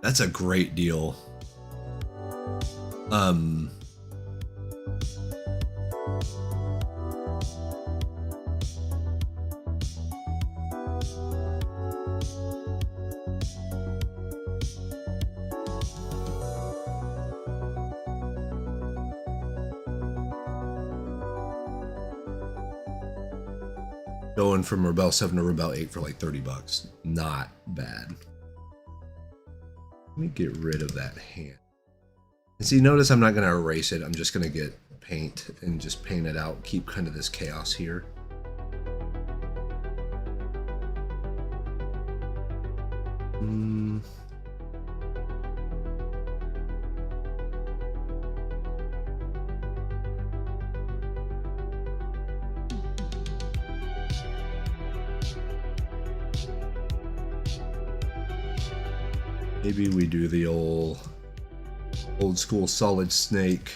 That's a great deal. Going from Rebelle 7 to Rebelle 8 for like $30. Not bad. Let me get rid of that hand. And see, notice I'm not going to erase it. I'm just going to get paint and just paint it out. Keep kind of this chaos here. Maybe we do the old school solid snake.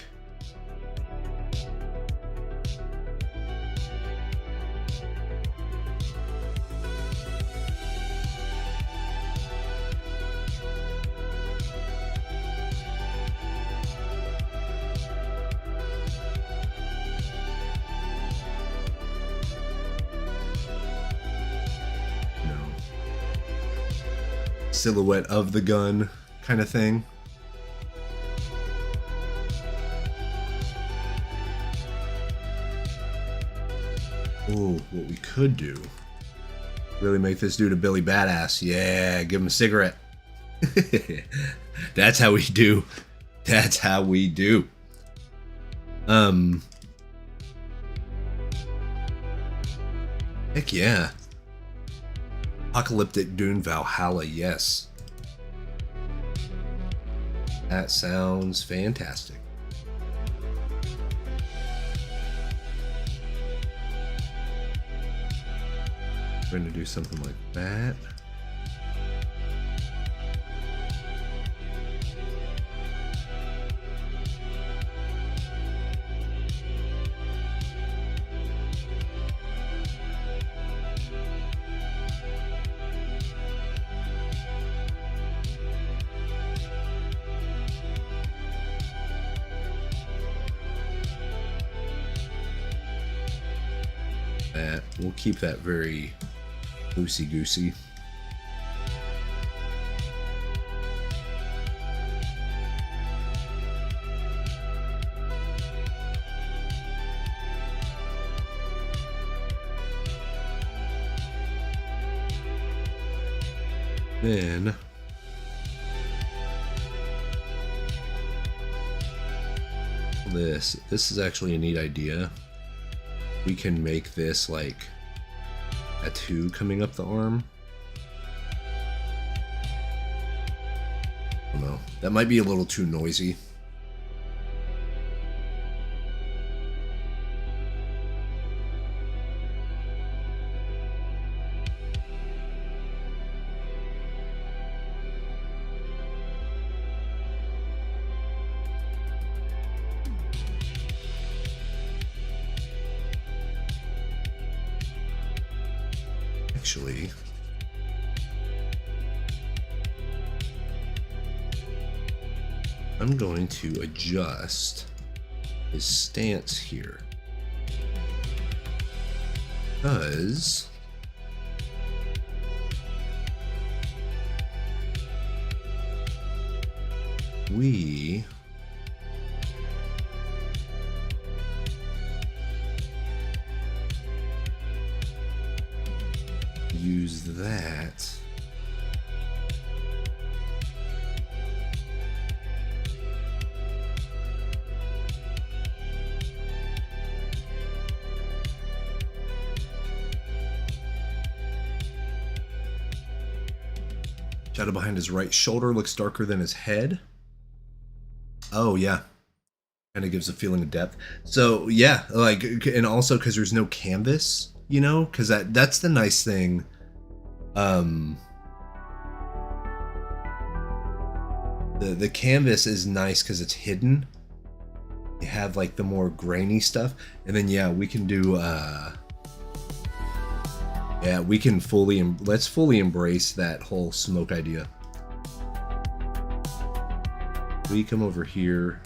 Silhouette of the gun kind of thing. Oh, what we could do, really make this dude a Billy Badass. Yeah, give him a cigarette. That's how we do. That's how we do. Heck yeah. Apocalyptic Dune Valhalla, yes. That sounds fantastic. We're going to do something like that. We'll keep that very loosey-goosey. Then this is actually a neat idea. We can make this like a tattoo coming up the arm. I don't know. That might be a little too noisy. Actually, I'm going to adjust his stance here, because we use that. Shadow behind his right shoulder looks darker than his head. Oh, yeah. Kind of gives a feeling of depth. So, yeah, like, and also because there's no canvas, you know? Because that's the nice thing. The canvas is nice because it's hidden. You have, like, the more grainy stuff. And then, yeah, we can do... yeah, we can let's fully embrace that whole smoke idea. We come over here,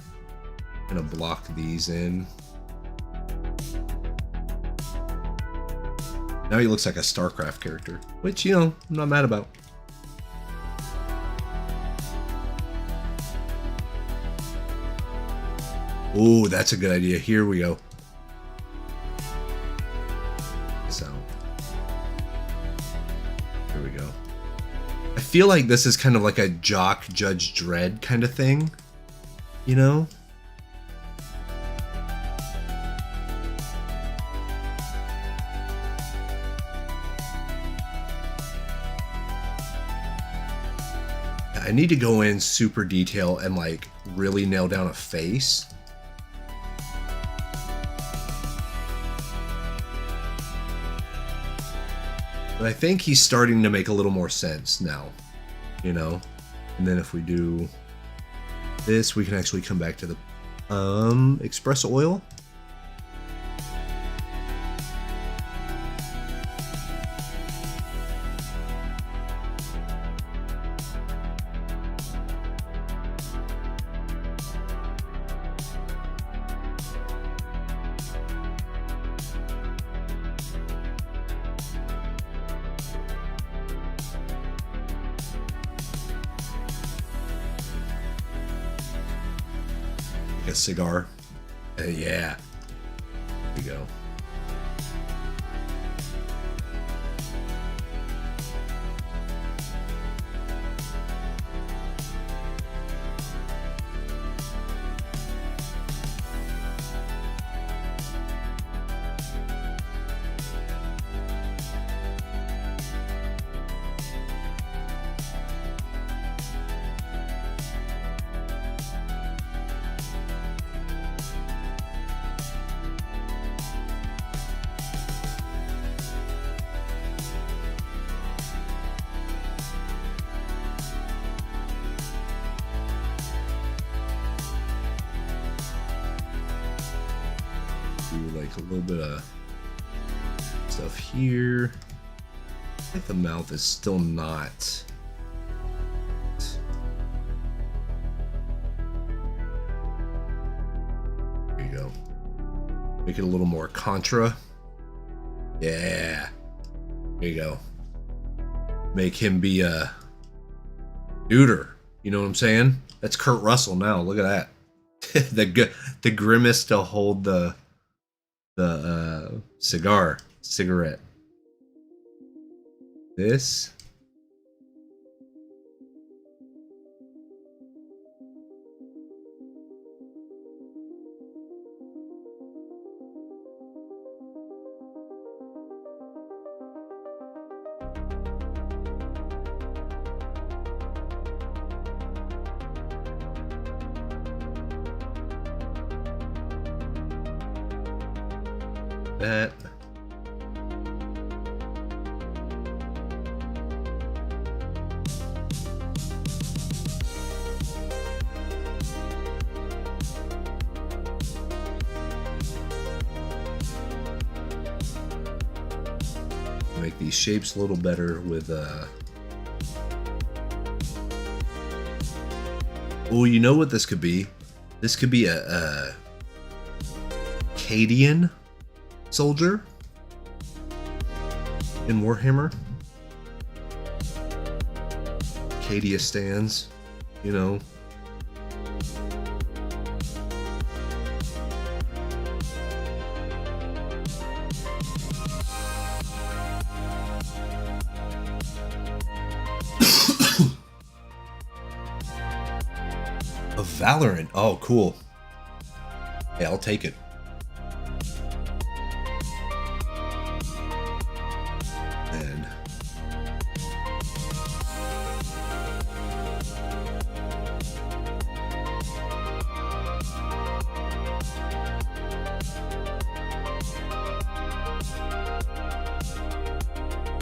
gonna block these in. Now he looks like a StarCraft character, which, you know, I'm not mad about. Ooh, that's a good idea. Here we go. Here we go. I feel like this is kind of like a Jock Judge Dredd kind of thing, you know? I need to go in super detail and like really nail down a face. But I think he's starting to make a little more sense now, you know? And then if we do this, we can actually come back to the express oil. A cigar. Yeah. There we go. Like a little bit of stuff here. I think the mouth is still not. There you go. Make it a little more contra. Yeah. There you go. Make him be a duder. You know what I'm saying? That's Kurt Russell now. Look at that. the grimace to hold the cigarette. This. That. Make these shapes a little better with oh, you know what this could be? This could be a Cadian soldier in Warhammer. Cadia stands, you know. Valorant. Oh, cool. Hey, I'll take it. And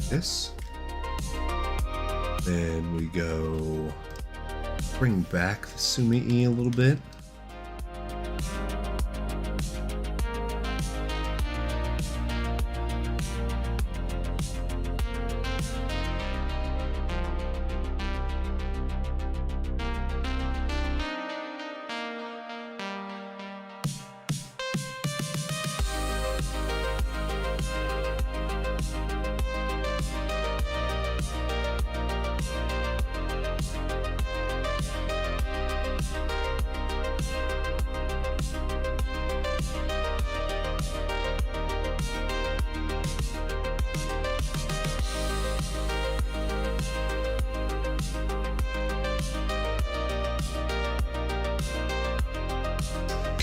this. Then we go bring back the sumi-e a little bit.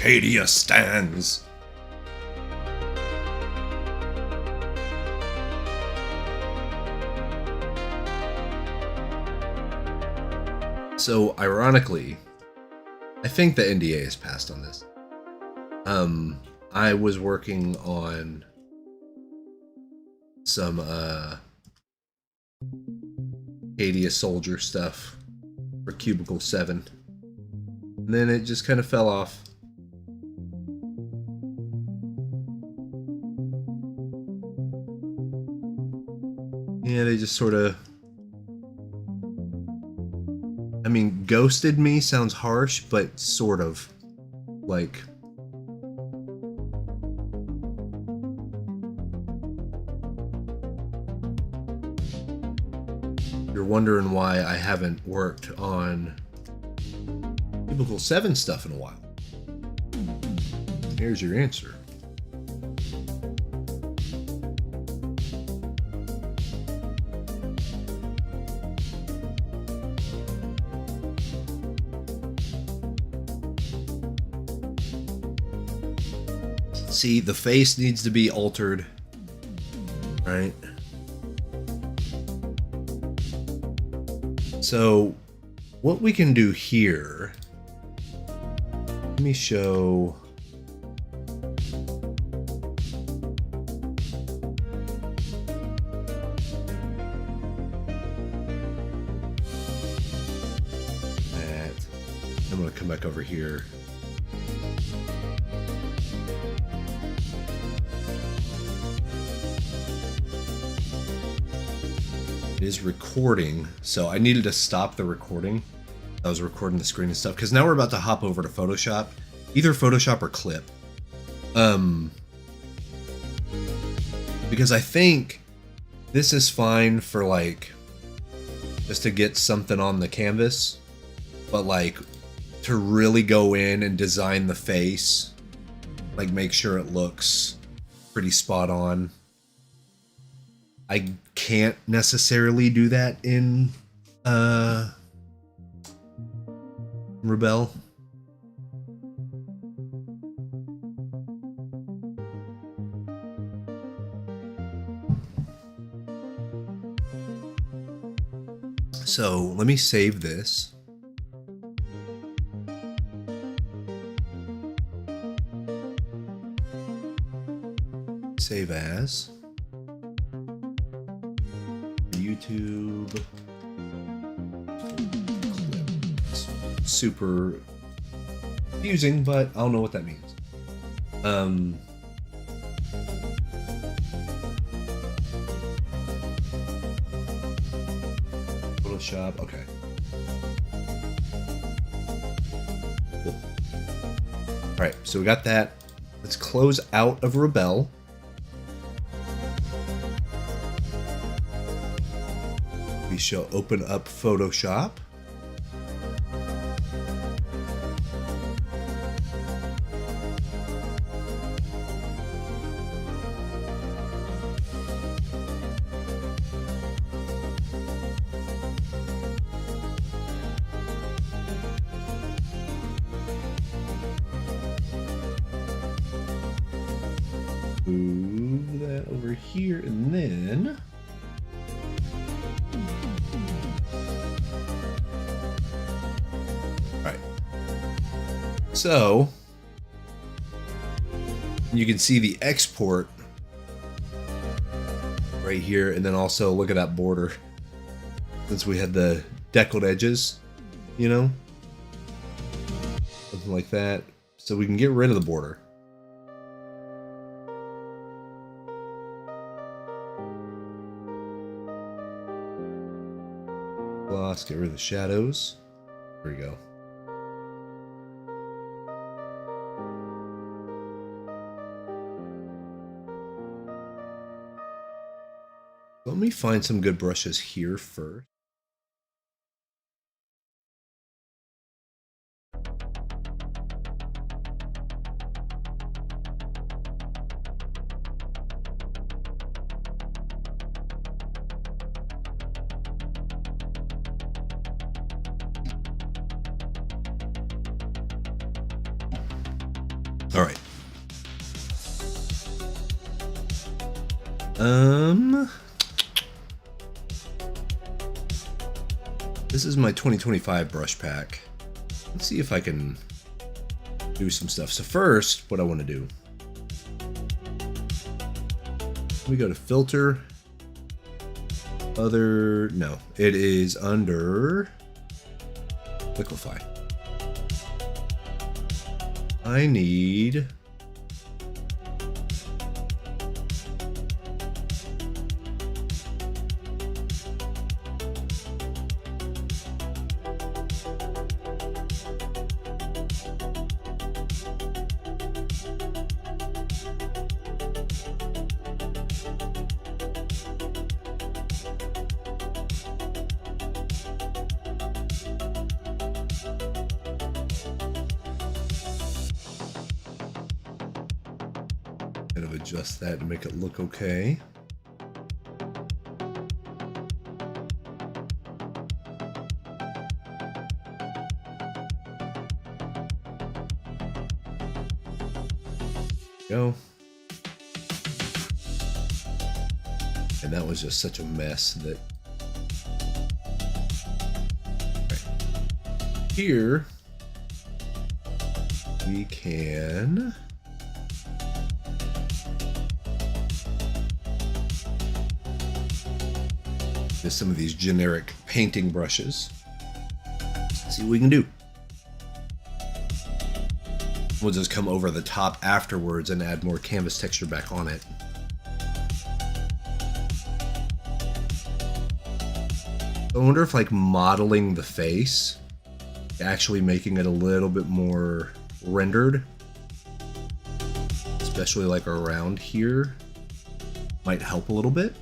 Arcadia stands. So, ironically, I think the NDA is passed on this. I was working on some Arcadia Soldier stuff for Cubicle 7. And then it just kind of fell off. Yeah, they just sort of... I mean, ghosted me sounds harsh, but sort of. Like... You're wondering why I haven't worked on Cubicle 7 stuff in a while. Here's your answer. See, the face needs to be altered, right? So, what we can do here, let me show. That. I'm going to come back over here. Is recording, so I needed to stop the recording. I was recording the screen and stuff because now we're about to hop over to Photoshop, either Photoshop or Clip, because I think this is fine for like just to get something on the canvas, but like to really go in and design the face, like make sure it looks pretty spot on, I can't necessarily do that in Rebelle. So let me save this. Save as. YouTube. Super confusing, but I don't know what that means. Photoshop, okay. Cool. Alright, so we got that. Let's close out of Rebelle. We shall open up Photoshop. over here, and then all right. So you can see the export right here, and then also look at that border. Since we had the deckled edges, you know, something like that, so we can get rid of the border. Gloss, get rid of the shadows. There we go. Let me find some good brushes here first. All right. This is my 2025 brush pack. Let's see if I can do some stuff. So first, what I want to do, let me go to filter, other, no, it is under liquify. I need kind of adjust that to make it look okay. Go. And that was just such a mess that right. Here we can just some of these generic painting brushes. Let's see what we can do. We'll just come over the top afterwards and add more canvas texture back on it. I wonder if like modeling the face, actually making it a little bit more rendered, especially like around here, might help a little bit.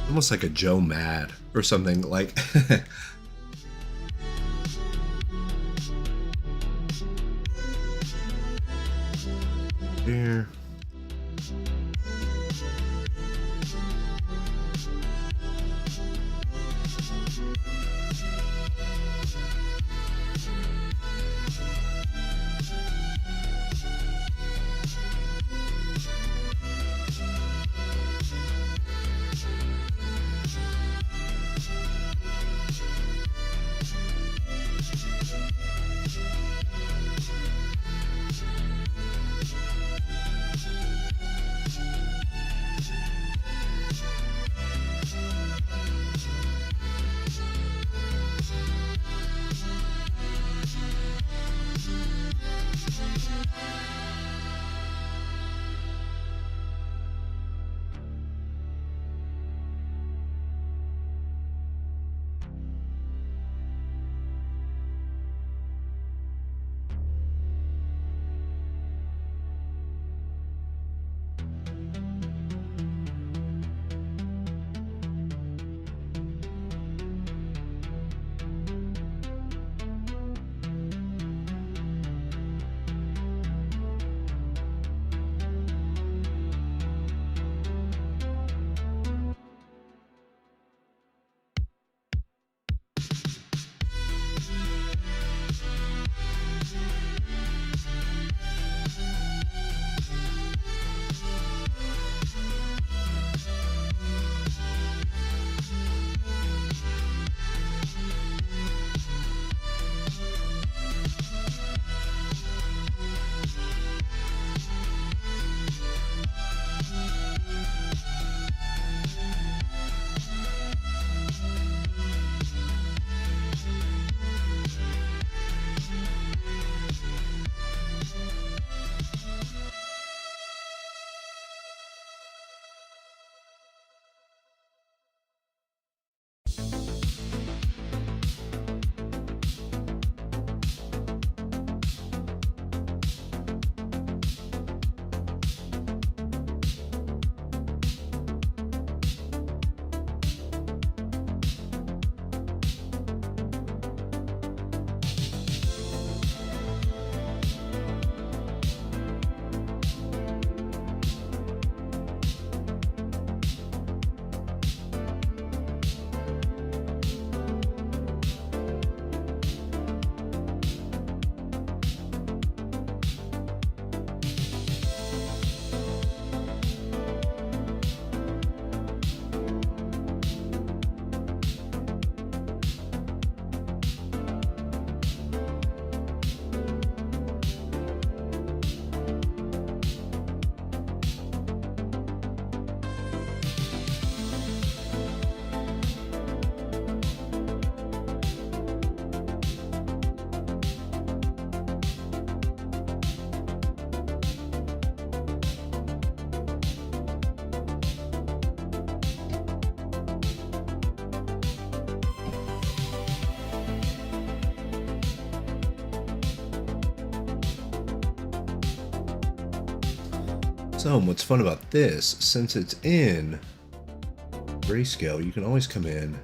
Almost like a Joe Mad or something like. Here. So what's fun about this, since it's in grayscale, you can always come in.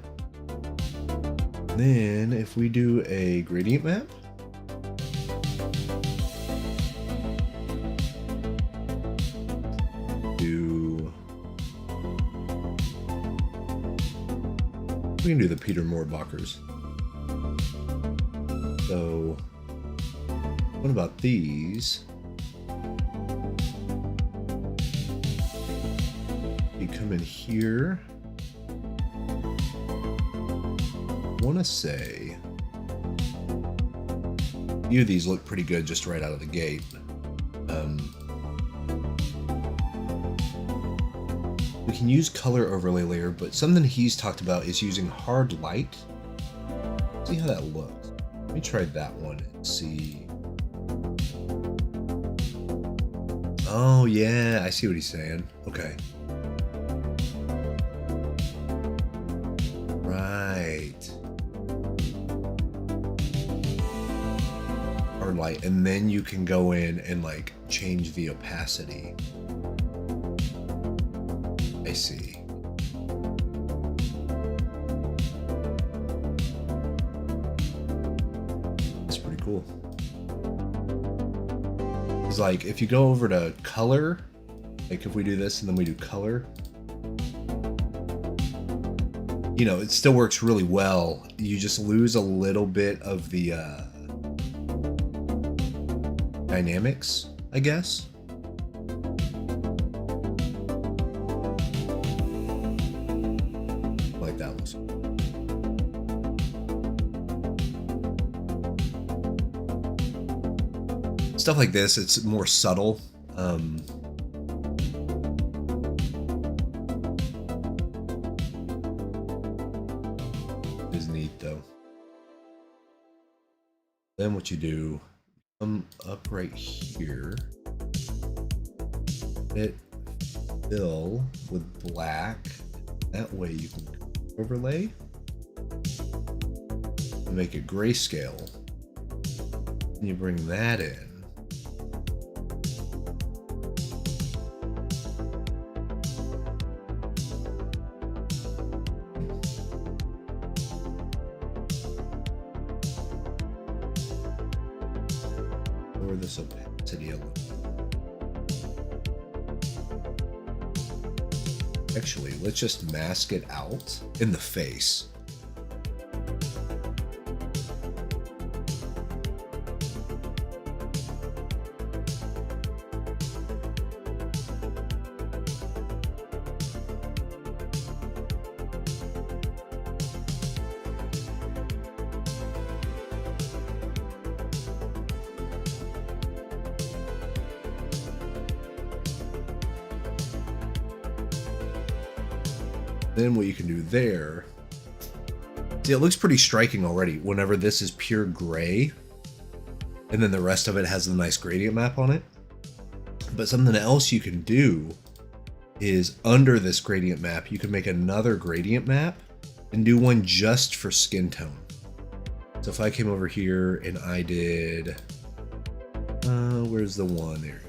Then if we do a gradient map, we can do the Peter Moorbachers. So what about these? You come in here. I want to say a few of these look pretty good just right out of the gate. We can use color overlay layer, but something he's talked about is using hard light. See how that looks. Let me try that one and see. Oh yeah, I see what he's saying. Okay. Right. Hard light, and then you can go in and like change the opacity. I see. cool. It's like if you go over to color, like if we do this and then we do color, you know, it still works really well. You just lose a little bit of the dynamics, I guess. Like that looks. Stuff like this, it's more subtle. Is neat though. Then what you do, come up right here, hit fill with black. That way you can overlay and make it grayscale. And you bring that in. Lower this opacity a little. Actually, let's just mask it out in the face. Then what you can do there, see, it looks pretty striking already whenever this is pure gray and then the rest of it has a nice gradient map on it. But something else you can do is under this gradient map, you can make another gradient map and do one just for skin tone. So if I came over here and I did, where's the one there?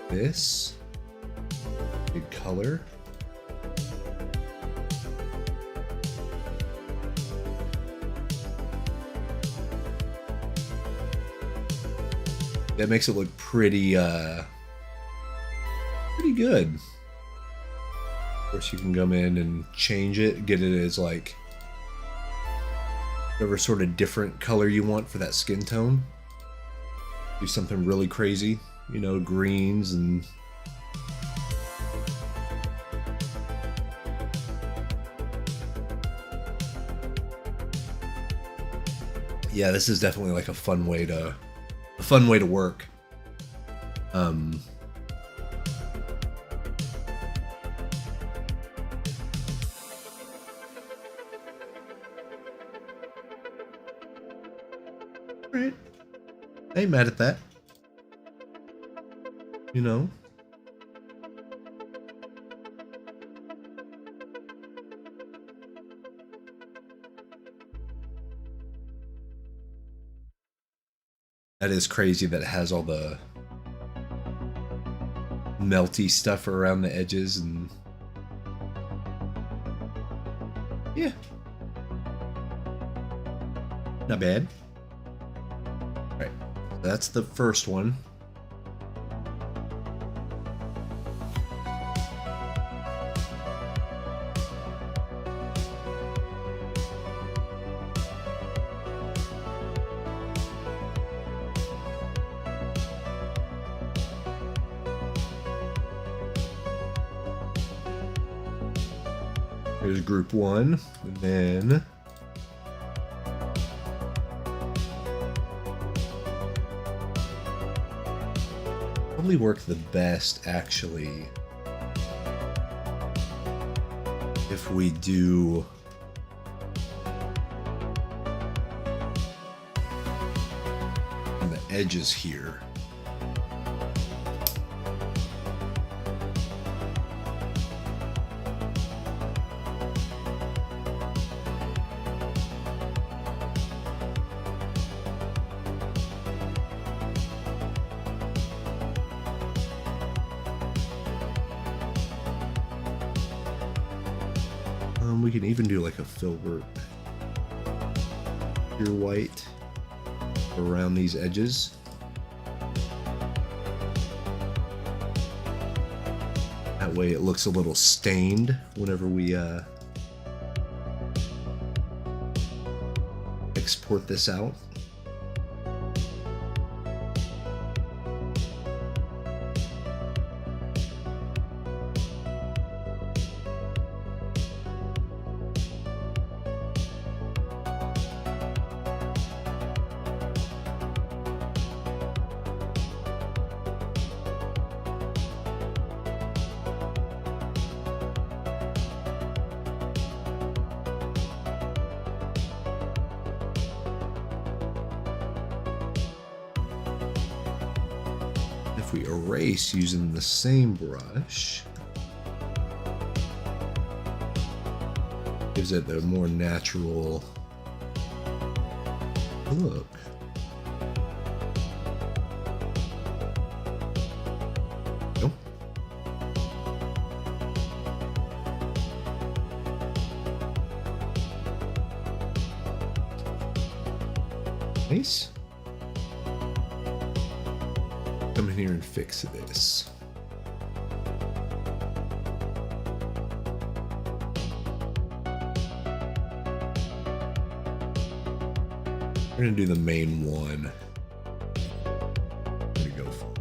This. Big color. That makes it look pretty pretty good. Of course you can come in and change it, get it as like whatever sort of different color you want for that skin tone. Do something really crazy, you know, greens and yeah, this is definitely like a fun way to work. Right. I ain't mad at that. You know? That is crazy that it has all the melty stuff around the edges and yeah. Not bad. All right, that's the first one. Here's group one, and then probably work the best actually if we do on the edges here. We can even do like a filbert. pure white around these edges. That way it looks a little stained whenever we export this out. If we erase using the same brush, gives it the more natural look. Nope. Nice. Come in here and fix this. We're gonna do the main one. I'm gonna go for it.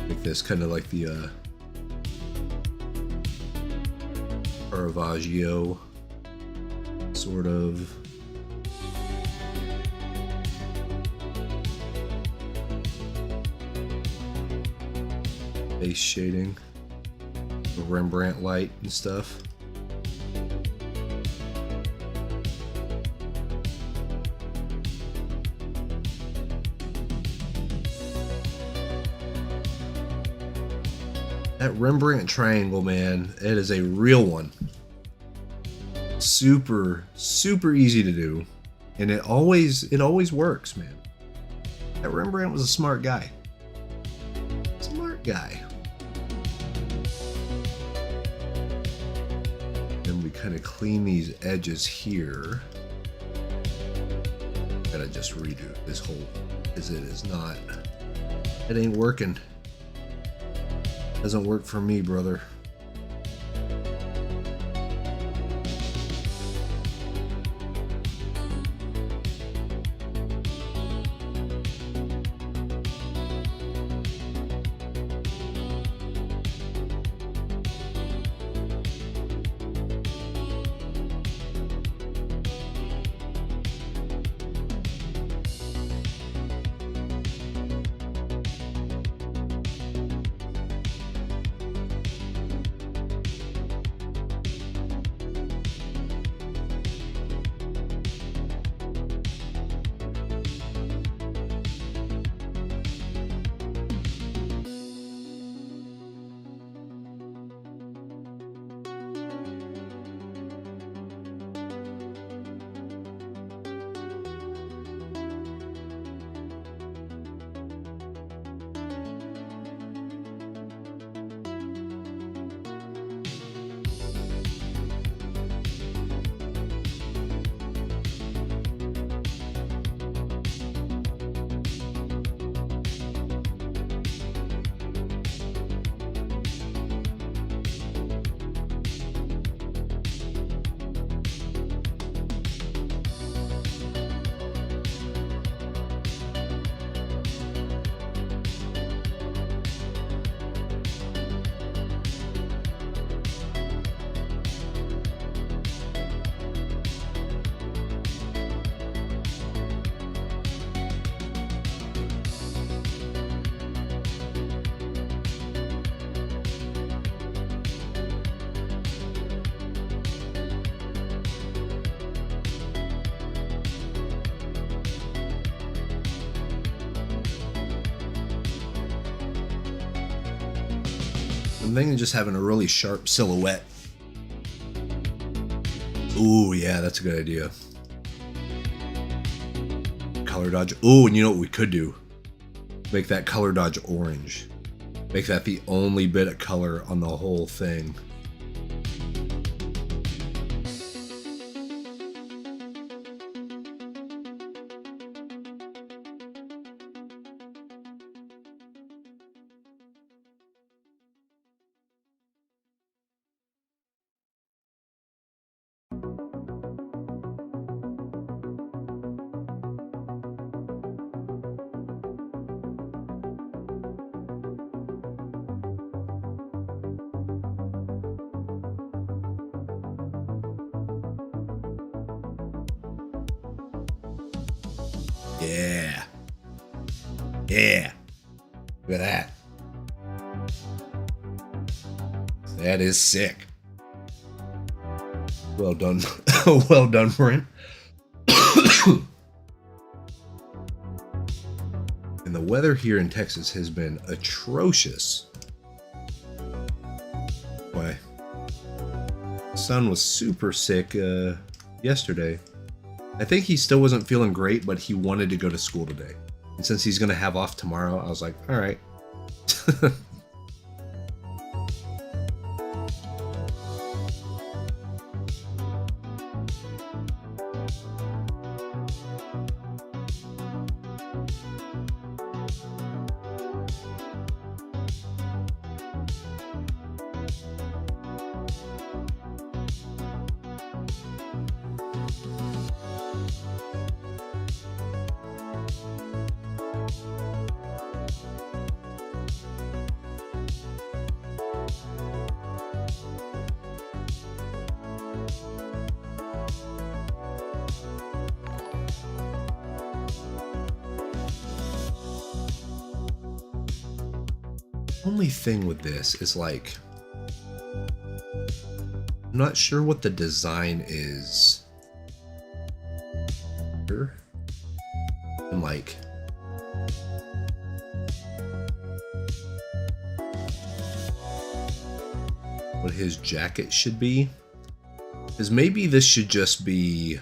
Make this kind of like the Caravaggio sort of. Base shading, the Rembrandt light and stuff. That Rembrandt triangle, man, it is a real one. Super, super easy to do, and it always works, man. That Rembrandt was a smart guy. Smart guy. Then we kind of clean these edges here. Gotta just redo this whole, because it is not. It ain't working. Doesn't work for me, brother. I'm thinking just having a really sharp silhouette. Ooh, yeah, that's a good idea. Color dodge. Ooh, and you know what we could do? Make that color dodge orange. Make that the only bit of color on the whole thing. Yeah. Yeah. Look at that. That is sick. Well done. Well done, Brent. And the weather here in Texas has been atrocious. Why? The son was super sick yesterday. I think he still wasn't feeling great, but he wanted to go to school today. And since he's going to have off tomorrow, I was like, all right. Only thing with this is like, I'm not sure what the design is here. And like, what his jacket should be. Because maybe this should just be,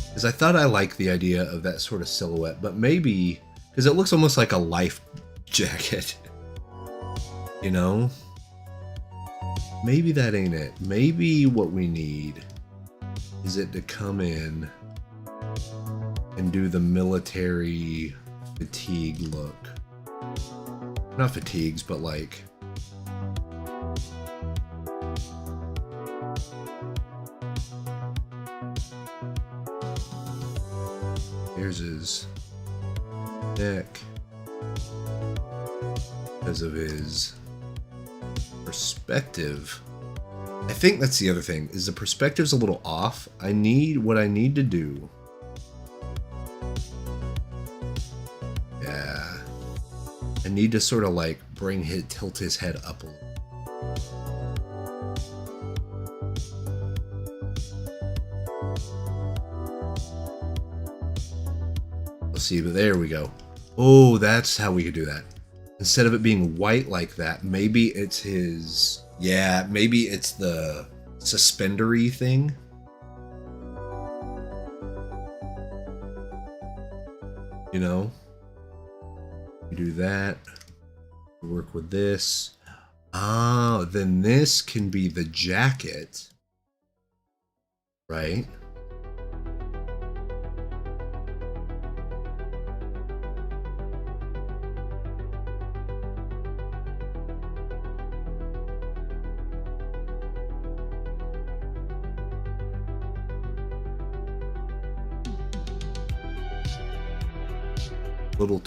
because I thought I liked the idea of that sort of silhouette, but maybe, because it looks almost like a life jacket, you know? Maybe that ain't it. Maybe what we need is it to come in and do the military fatigue look. Not fatigues, but like, here's his neck. Because of his perspective. I think that's the other thing, is the perspective's a little off. What I need to do. Yeah. I need to sort of like tilt his head up a little. Let's see, but there we go. Oh, that's how we could do that. Instead of it being white like that, maybe it's his... Yeah, maybe it's the suspendery thing. You know? You do that. Work with this. Ah, then this can be the jacket. Right? Little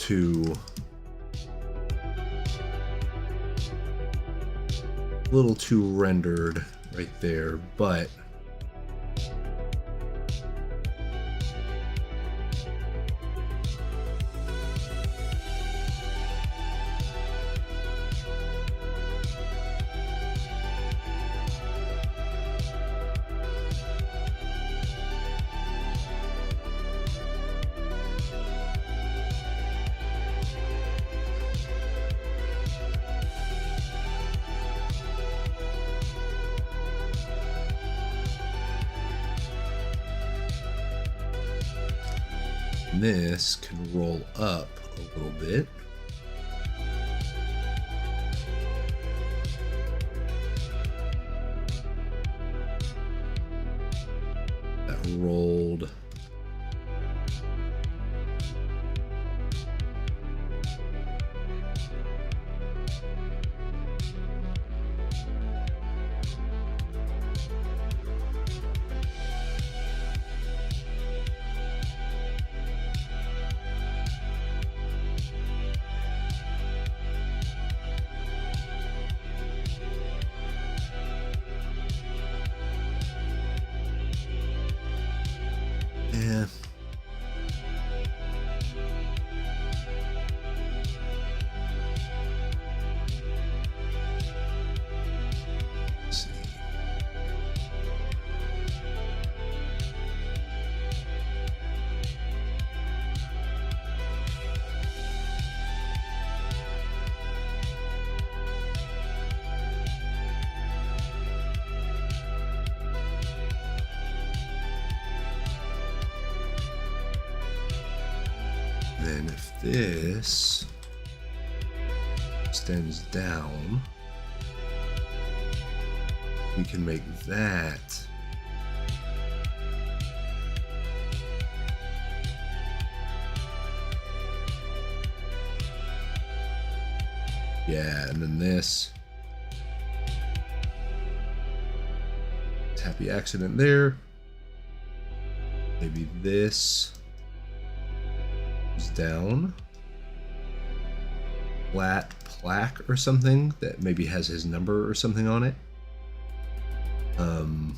too rendered right there, but And this can roll up a little bit. That rolled. Yeah. Let's see. Then if this extends down, we can make that yeah, and then this happy accident there. Maybe this is down. Flat plaque or something that maybe has his number or something on it. No.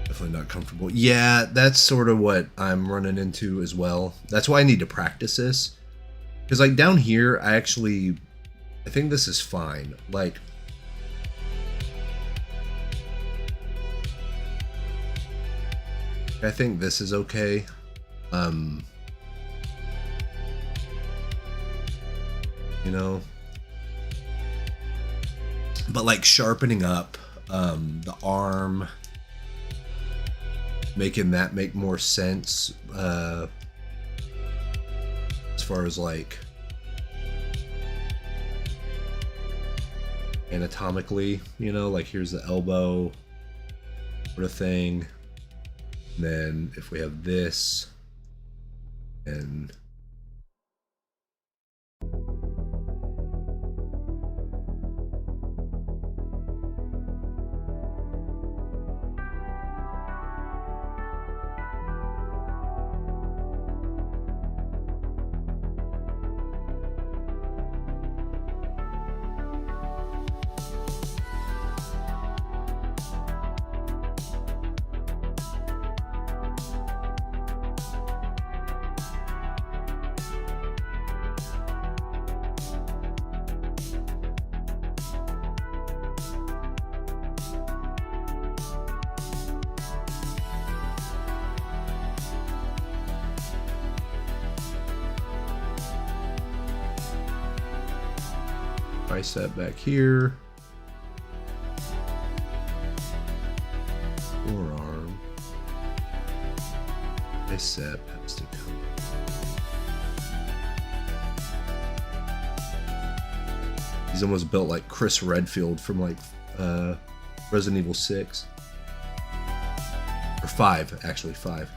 Definitely not comfortable. Yeah, that's sort of what I'm running into as well. That's why I need to practice this. Because like down here, I think this is fine. Like, I think this is okay. You know, but like sharpening up the arm, making that make more sense as far as like anatomically, you know, like here's the elbow sort of thing. And then if we have this and bicep back here, forearm, bicep has to come. He's almost built like Chris Redfield from like Resident Evil 6 or 5, actually 5.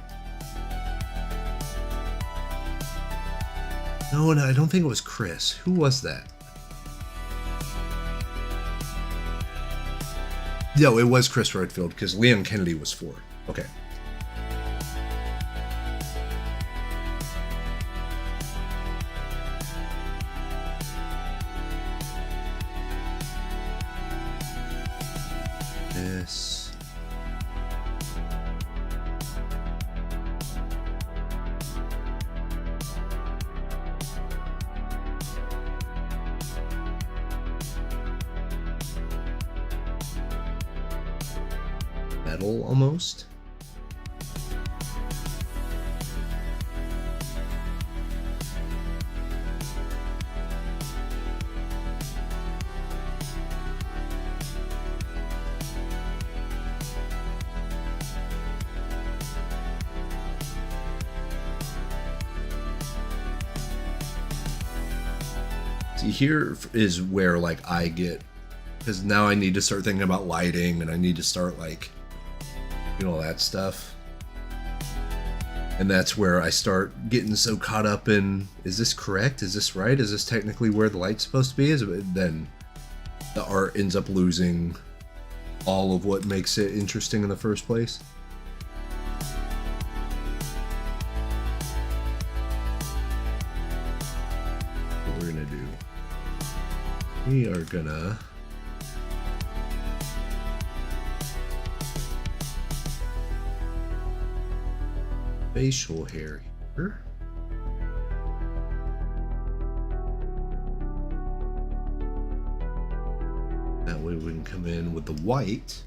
No, I don't think it was Chris. Who was that? No, it was Chris Redfield because Leon Kennedy was 4. Okay. This. Metal almost. See, here is where like I get, because now I need to start thinking about lighting and I need to start like, you know, all that stuff. And that's where I start getting so caught up in, is this correct? Is this right? Is this technically where the light's supposed to be? Then the art ends up losing all of what makes it interesting in the first place. What we're gonna do, we are gonna facial hair here. That way we can come in with the white.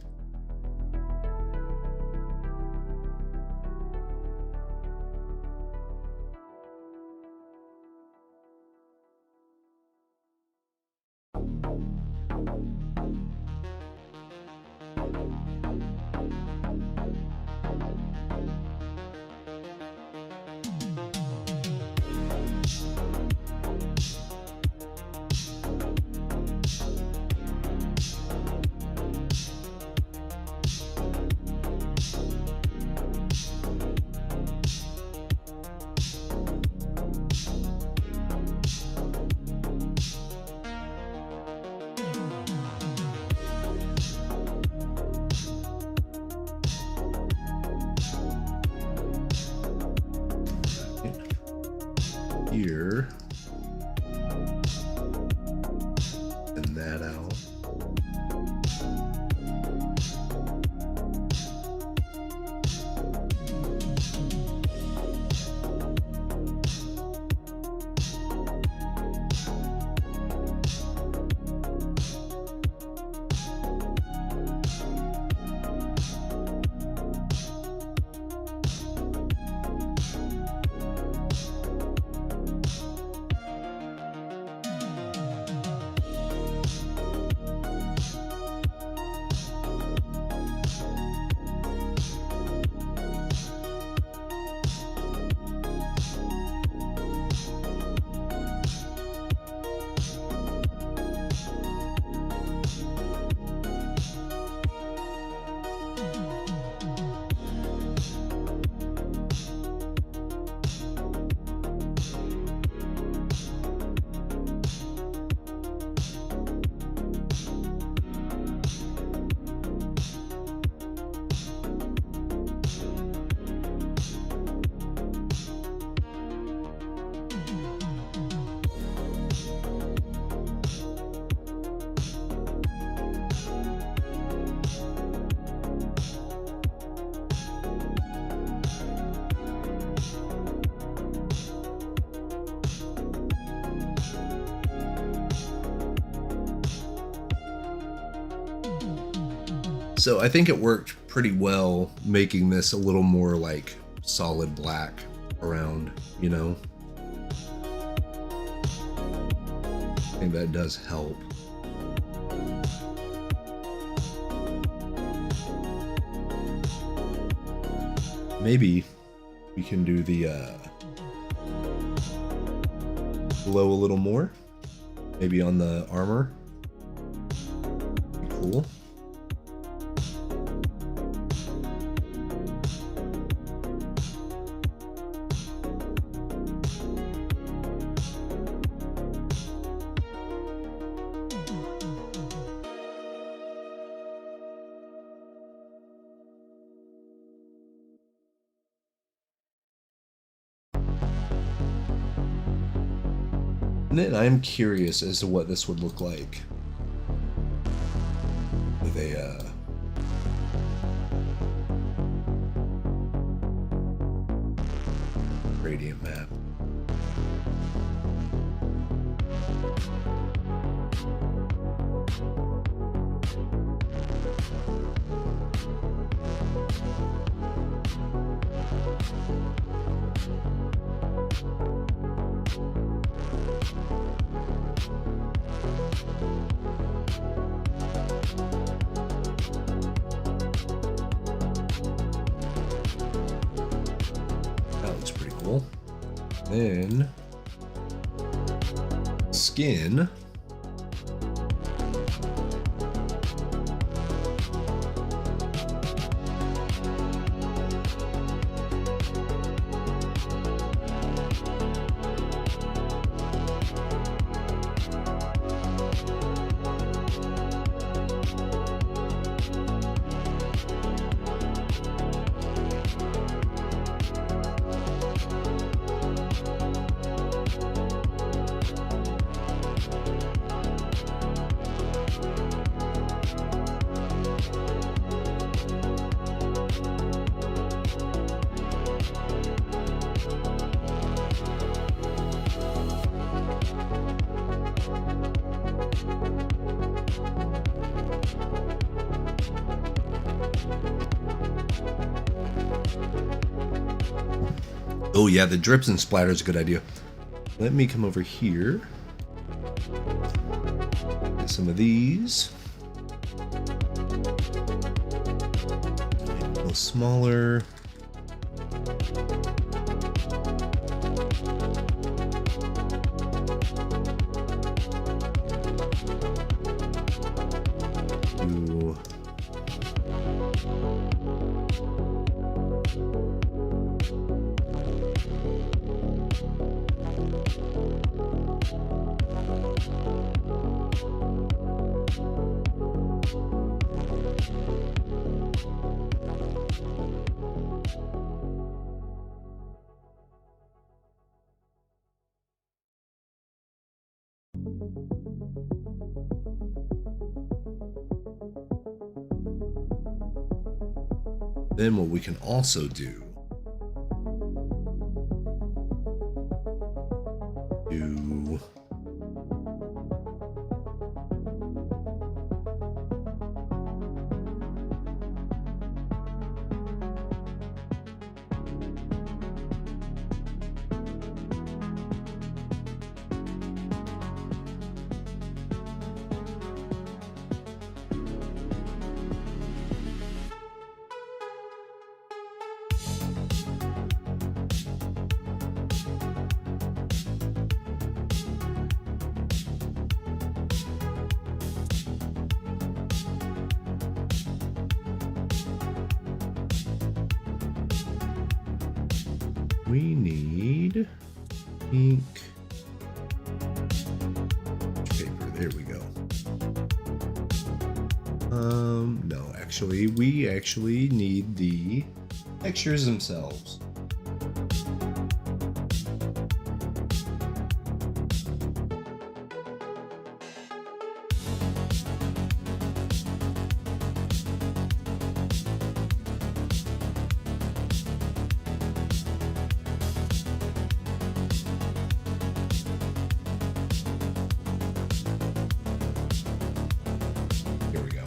Here and that out. So I think it worked pretty well making this a little more like solid black around, you know. I think that does help. Maybe we can do the glow a little more, maybe on the armor. Be cool. And then I'm curious as to what this would look like with a gradient map. That looks pretty cool. Then skin. Oh yeah, the drips and splatter is a good idea. Let me come over here. Get some of these. A little smaller. Ooh. Then what we can also do we need ink paper. There we go. No, actually, we actually need the textures themselves. Here we go.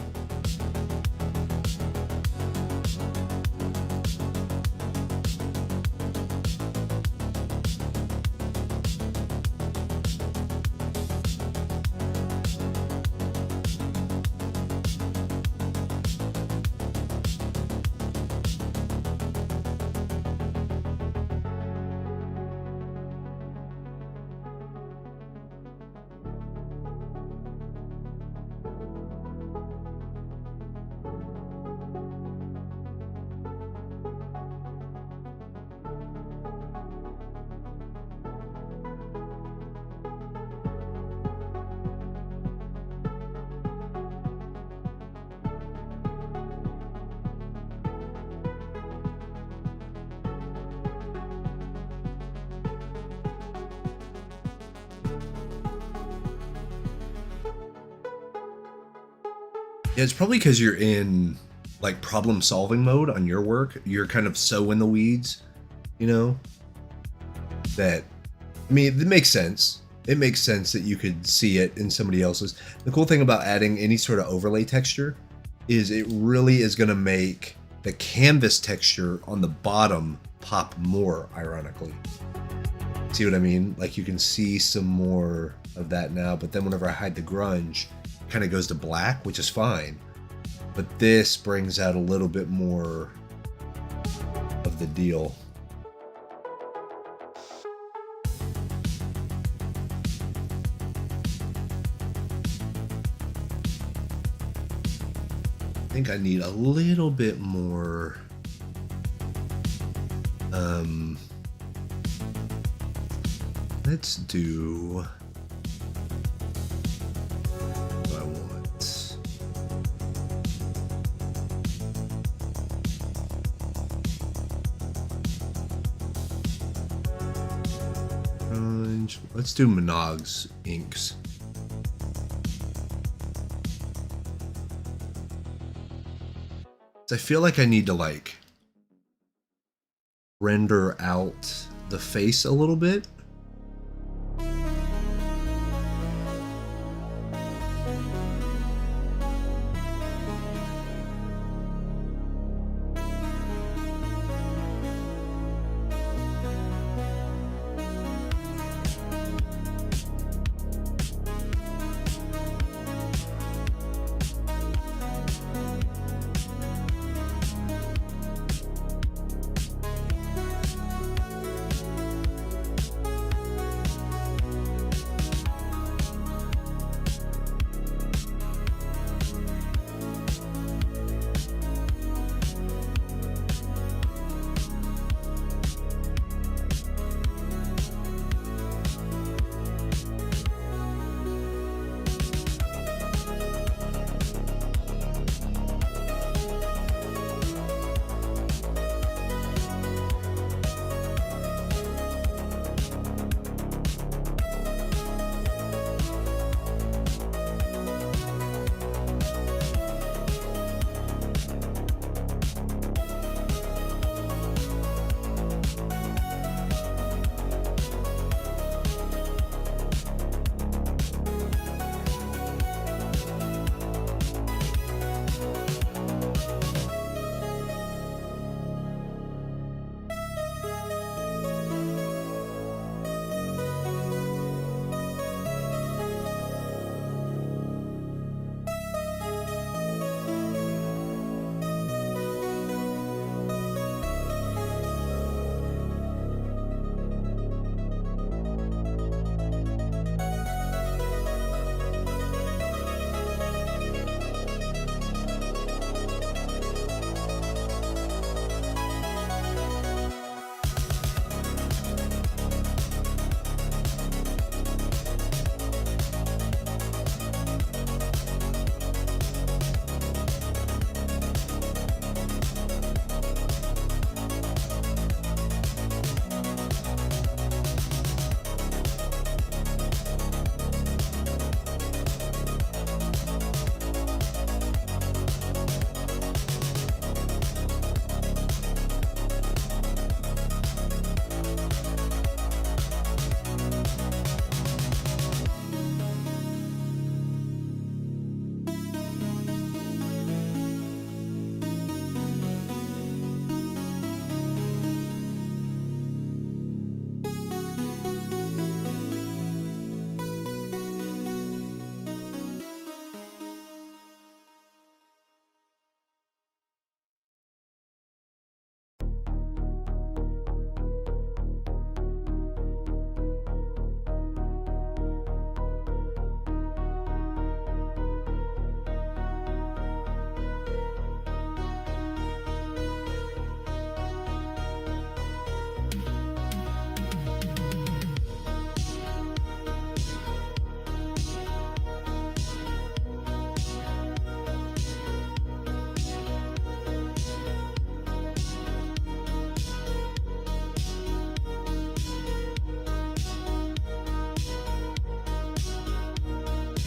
Yeah, it's probably because you're in like problem solving mode on your work. You're kind of so in the weeds, you know, that, I mean, it makes sense. It makes sense that you could see it in somebody else's. The cool thing about adding any sort of overlay texture is it really is going to make the canvas texture on the bottom pop more, ironically. See what I mean? Like you can see some more of that now, but then whenever I hide the grunge, it kind of goes to black, which is fine. But this brings out a little bit more of the deal. I think I need a little bit more. Let's do. What do I want? Let's do Minogue's inks. I feel like I need to like render out the face a little bit.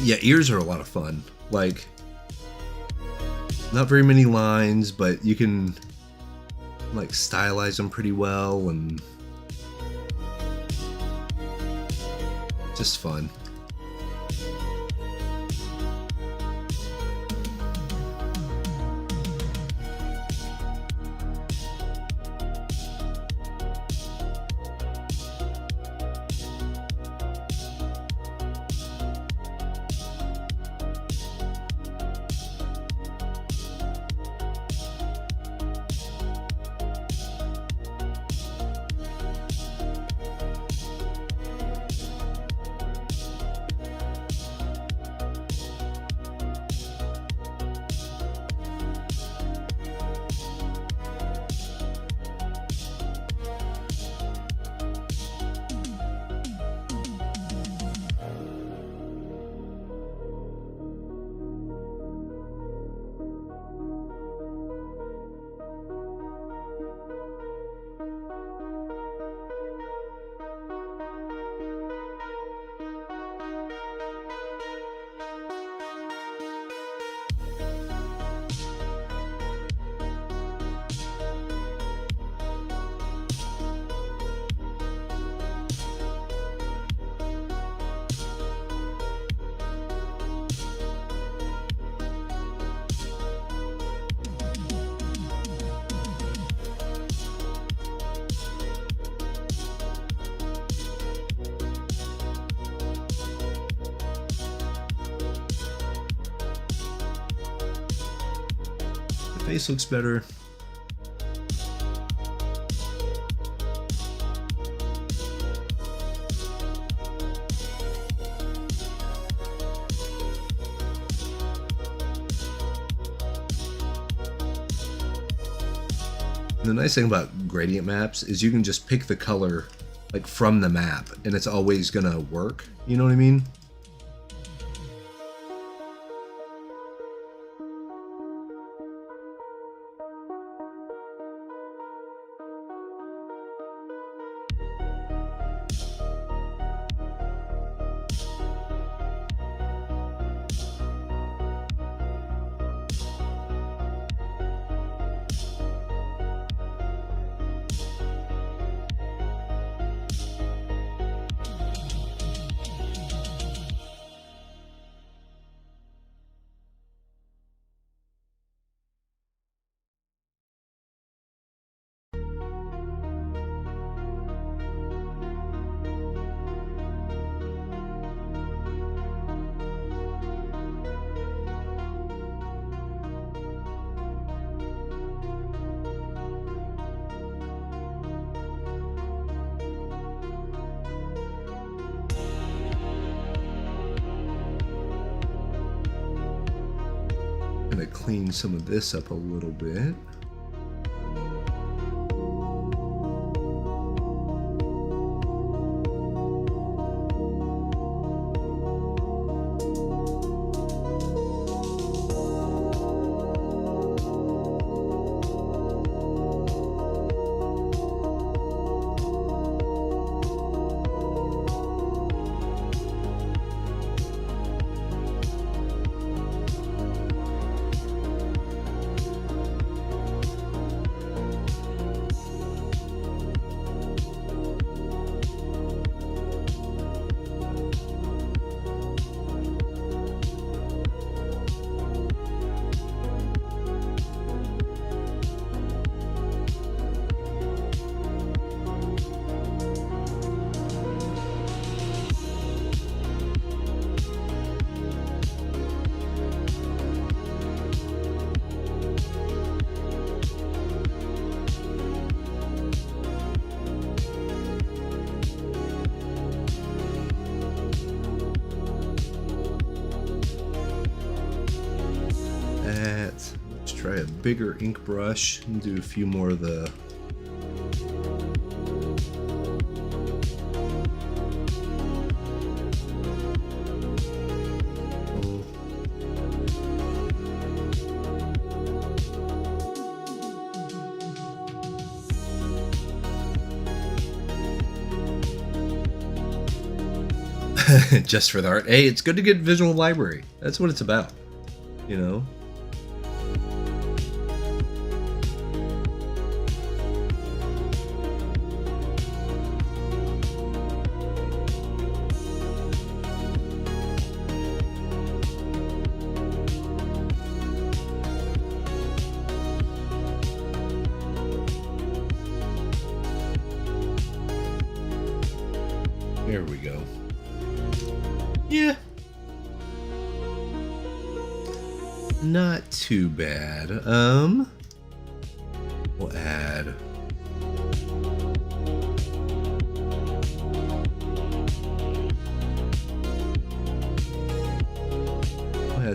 Yeah, ears are a lot of fun. Like, not very many lines, but you can like stylize them pretty well and just fun. Face looks better. The nice thing about gradient maps is you can just pick the color like from the map and it's always gonna work. You know what I mean? I'm gonna clean some of this up a little bit. Let's try a bigger ink brush and do a few more of the just for the art. Hey, it's good to get visual library. That's what it's about, you know? There we go. Yeah. Not too bad. We'll add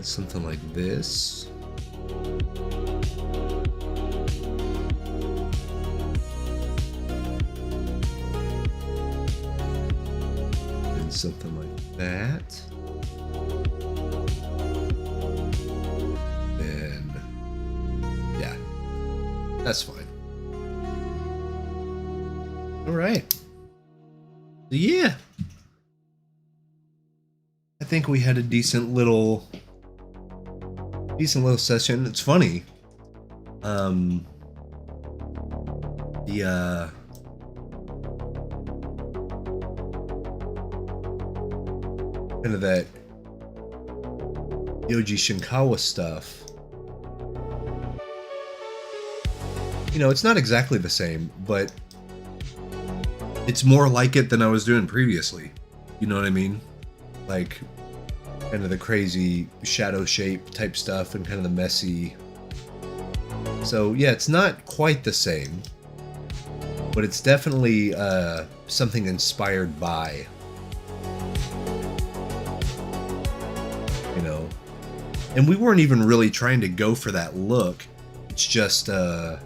something like this. And something like that. And yeah, that's fine. All right. Yeah. I think we had a decent little session. It's funny. Kind of that Yoji Shinkawa stuff. You know, it's not exactly the same, but it's more like it than I was doing previously. You know what I mean? Like, kind of the crazy shadow shape type stuff and kind of the messy So yeah, it's not quite the same, but it's definitely something inspired by, you know. And we weren't even really trying to go for that look. It's just, yeah,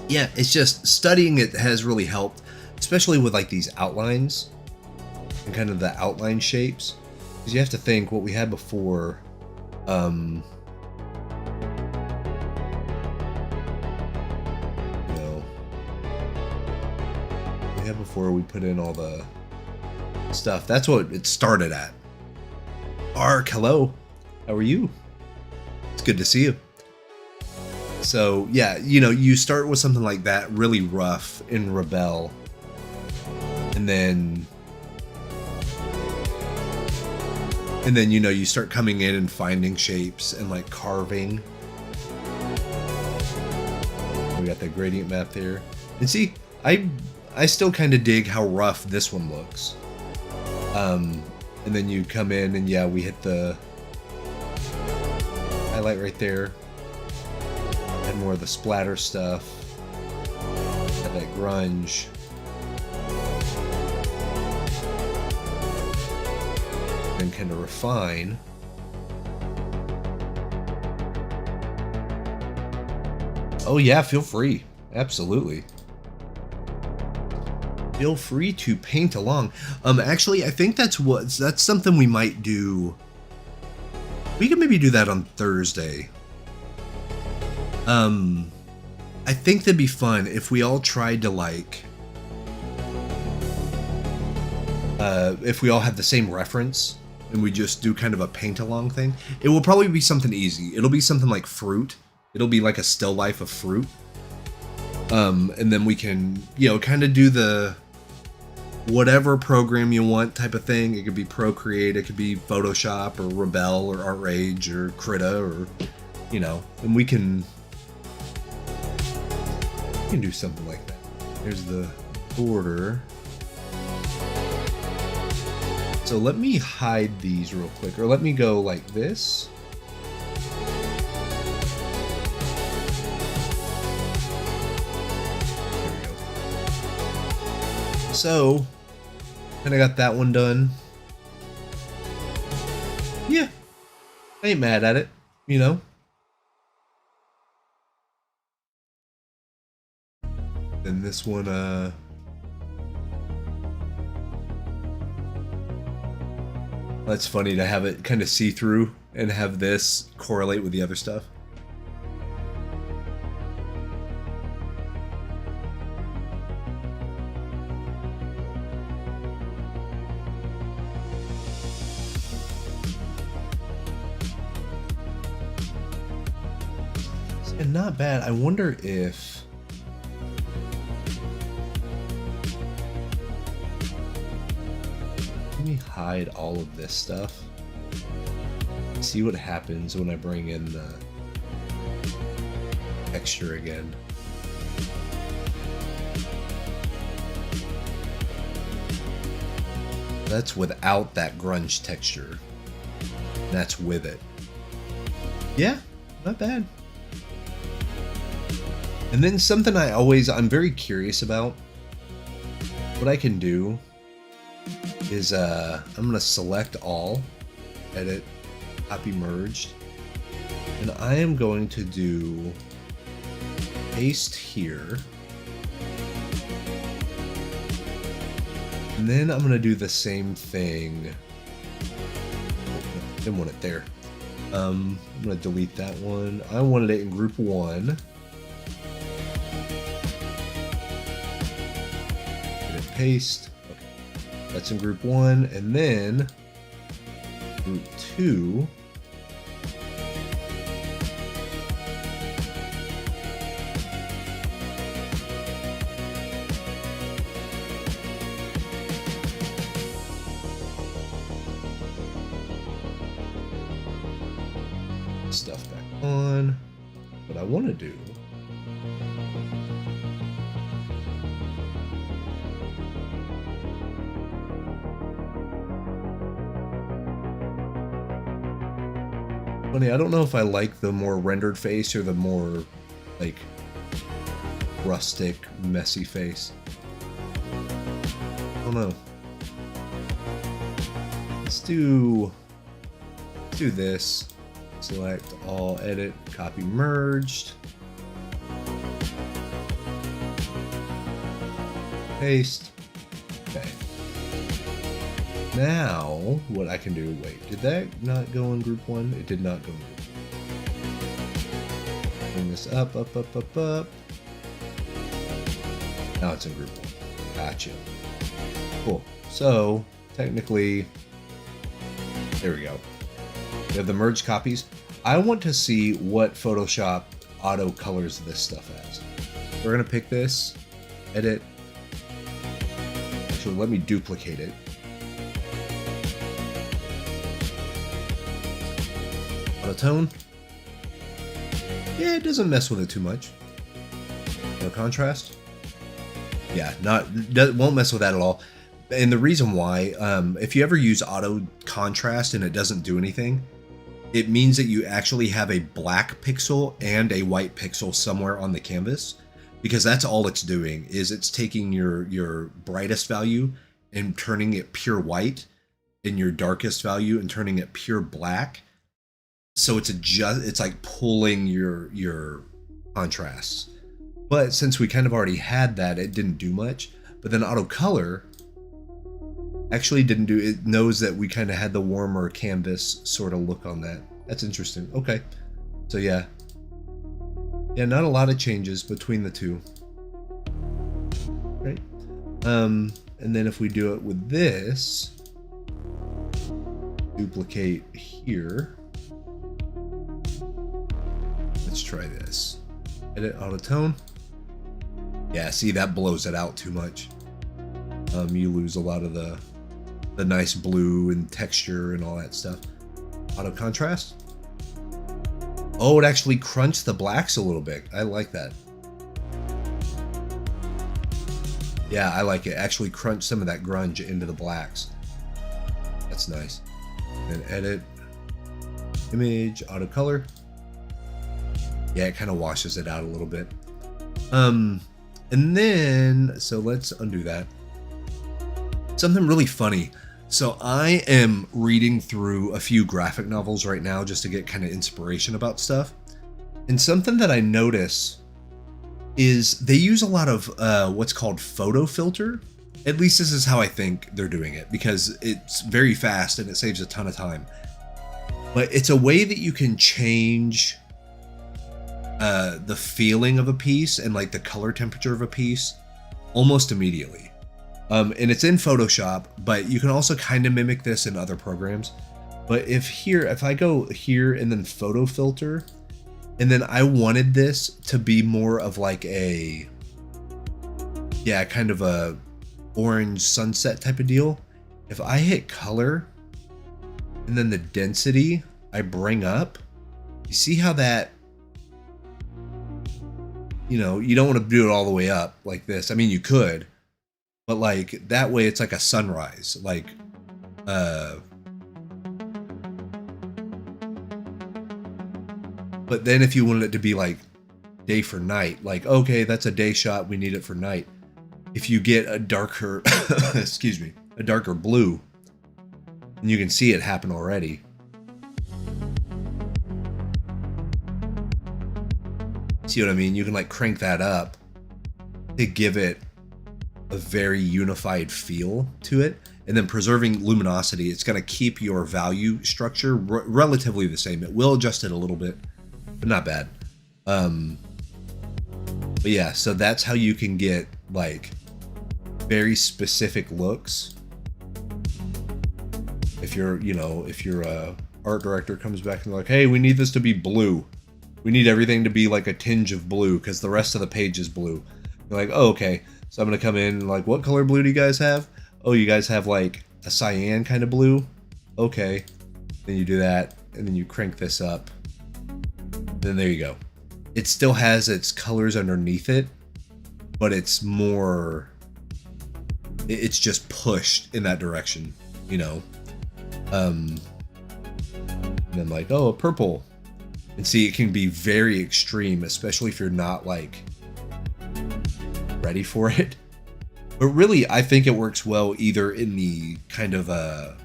it's just studying it has really helped, especially with like these outlines and kind of the outline shapes. Because you have to think what we had before, you know, we had before we put in all the stuff. That's what it started at. Ark, hello. How are you? It's good to see you. So yeah, you know, you start with something like that, really rough in Rebelle, and then you know, you start coming in and finding shapes and like carving. We got that gradient map there, and see, I still kind of dig how rough this one looks. And then you come in and yeah, we hit the highlight right there. And more of the splatter stuff. Got that grunge. And kind of refine. Oh yeah, feel free. Absolutely. Feel free to paint along. Actually, I think that's something we might do. We can maybe do that on Thursday. I think that'd be fun if we all tried to like, if we all have the same reference and we just do kind of a paint along thing. It will probably be something easy. It'll be something like fruit. It'll be like a still life of fruit. And then we can, you know, kind of do the whatever program you want type of thing. It could be Procreate, it could be Photoshop or Rebelle or ArtRage or Krita or, you know, and we can do something like that. Here's the border. So let me hide these real quick, or let me go like this. So, and I got that one done. Yeah, I ain't mad at it, you know. Then this one, that's funny to have it kind of see-through and have this correlate with the other stuff. And not bad. I wonder if let me hide all of this stuff. See what happens when I bring in the texture again. That's without that grunge texture. That's with it. Yeah, not bad. And then something I'm very curious about, what I can do is I'm gonna select all, edit, copy merged, and I am going to do paste here, and then I'm gonna do the same thing. Didn't want it there. I'm gonna delete that one. I wanted it in group 1. Paste. Okay. That's in group 1, and then group 2. Stuff back on. What I want to do . Funny, I don't know if I like the more rendered face or the more, like, rustic, messy face. I don't know. Let's do this. Select all, edit, copy, merged. Paste. Okay. Now, what I can do, wait, did that not go in group 1? It did not go in group 1. Bring this up, up, up, up, up. Now it's in group 1. Gotcha. Cool. So, technically, there we go. We have the merged copies. I want to see what Photoshop auto colors this stuff as. We're going to pick this, edit. Actually, let me duplicate it. Auto tone. Yeah, it doesn't mess with it too much. No contrast. Yeah, won't mess with that at all. And the reason why, if you ever use auto contrast and it doesn't do anything, it means that you actually have a black pixel and a white pixel somewhere on the canvas, because that's all it's doing, is it's taking your brightest value and turning it pure white, and your darkest value and turning it pure black. So it's like pulling your contrasts. But since we kind of already had that, it didn't do much. But then auto color actually didn't do it. Knows that we kind of had the warmer canvas sort of look on that. That's interesting. Okay, so yeah, not a lot of changes between the two. Right. And then if we do it with this, duplicate here. Let's try this. Edit auto tone. Yeah, see, that blows it out too much. You lose a lot of the nice blue and texture and all that stuff. Auto contrast. Oh, it actually crunched the blacks a little bit. I like that. Yeah, I like it. Actually crunch some of that grunge into the blacks. That's nice. And edit, image, auto color. Yeah, it kind of washes it out a little bit. And then, so let's undo that. Something really funny. So I am reading through a few graphic novels right now just to get kind of inspiration about stuff. And something that I notice is they use a lot of what's called photo filter. At least this is how I think they're doing it, because it's very fast and it saves a ton of time. But it's a way that you can change the feeling of a piece and like the color temperature of a piece almost immediately. And it's in Photoshop, but you can also kind of mimic this in other programs. But if I go here and then photo filter, and then I wanted this to be more of like a, yeah, kind of a orange sunset type of deal. If I hit color and then the density I bring up, you see how that, you know, you don't want to do it all the way up like this. I mean, you could, but like that way it's like a sunrise, like but then if you wanted it to be like day for night, like, okay, that's a day shot, we need it for night. If you get a darker excuse me, a darker blue, and you can see it happen already. See what I mean? You can like crank that up to give it a very unified feel to it, and then preserving luminosity. It's going to keep your value structure relatively the same. It will adjust it a little bit, but not bad. But yeah, so that's how you can get like very specific looks. If you're, you know, if your art director comes back and like, hey, we need this to be blue. We need everything to be like a tinge of blue because the rest of the page is blue. You're like, oh, okay. So I'm going to come in and like, what color blue do you guys have? Oh, you guys have like a cyan kind of blue? Okay. Then you do that, and then you crank this up. Then there you go. It still has its colors underneath it, but it's more, it's just pushed in that direction, you know? And then like, oh, a purple. And see, it can be very extreme, especially if you're not like ready for it. But really, I think it works well either in the kind of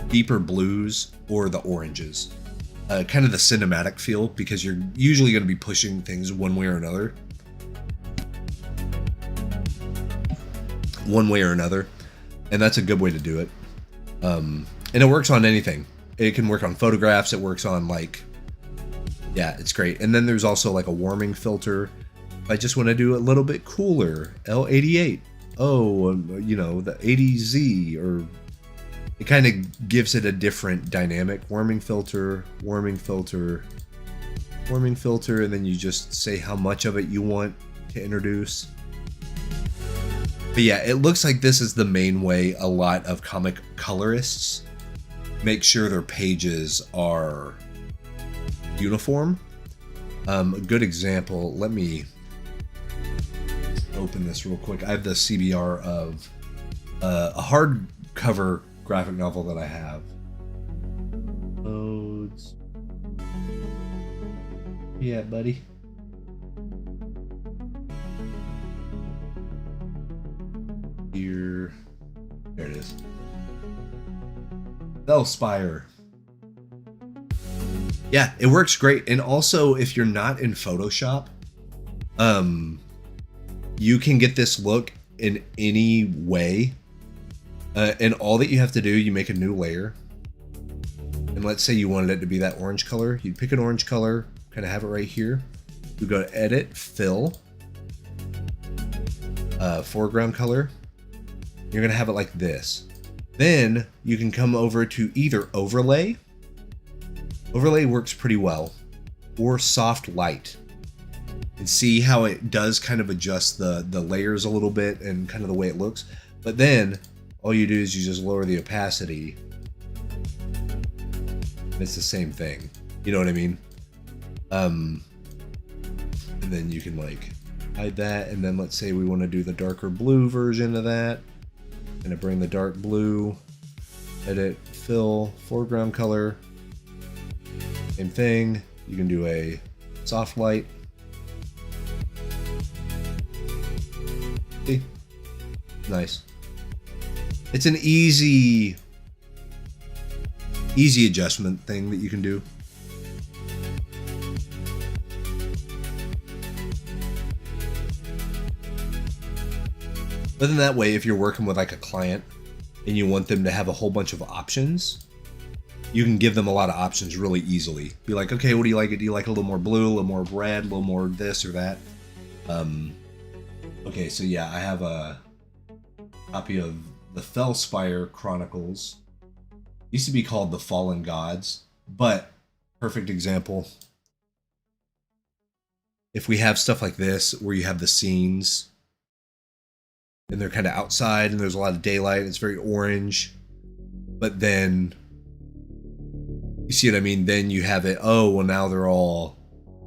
deeper blues or the oranges. Kind of the cinematic feel, because you're usually going to be pushing things one way or another. And that's a good way to do it. And it works on anything. It can work on photographs. It works on like, yeah, it's great. And then there's also like a warming filter. If I just want to do it a little bit cooler, L88. Oh, you know, the 80Z, or it kind of gives it a different dynamic. Warming filter, warming filter, warming filter, and then you just say how much of it you want to introduce. But yeah, it looks like this is the main way a lot of comic colorists make sure their pages are uniform. A good example, let me open this real quick. I have the CBR of a hardcover graphic novel that I have. Loads. Yeah, buddy. Here. There it is. Spire. Yeah, it works great. And also, if you're not in Photoshop, you can get this look in any way. And all that you have to do, you make a new layer. And let's say you wanted it to be that orange color. You'd pick an orange color, kind of have it right here. You go to Edit, Fill, Foreground Color. You're going to have it like this. Then you can come over to either Overlay. Overlay works pretty well. Or Soft Light. And see how it does kind of adjust the layers a little bit and kind of the way it looks. But then all you do is you just lower the opacity. And it's the same thing. You know what I mean? And then you can like hide that. And then let's say we want to do the darker blue version of that. Gonna bring the dark blue, edit, fill, foreground color. Same thing. You can do a soft light. See? Nice. It's an easy adjustment thing that you can do. But then that way, if you're working with like a client and you want them to have a whole bunch of options, you can give them a lot of options really easily. Be like, okay, what do you like? Do you like a little more blue, a little more red, a little more this or that? Okay, so yeah, I have a copy of the Spire Chronicles. Used to be called The Fallen Gods, but perfect example. If we have stuff like this, where you have the scenes, and they're kind of outside, and there's a lot of daylight, it's very orange, but then, you see what I mean? Then you have it, oh, well now they're all,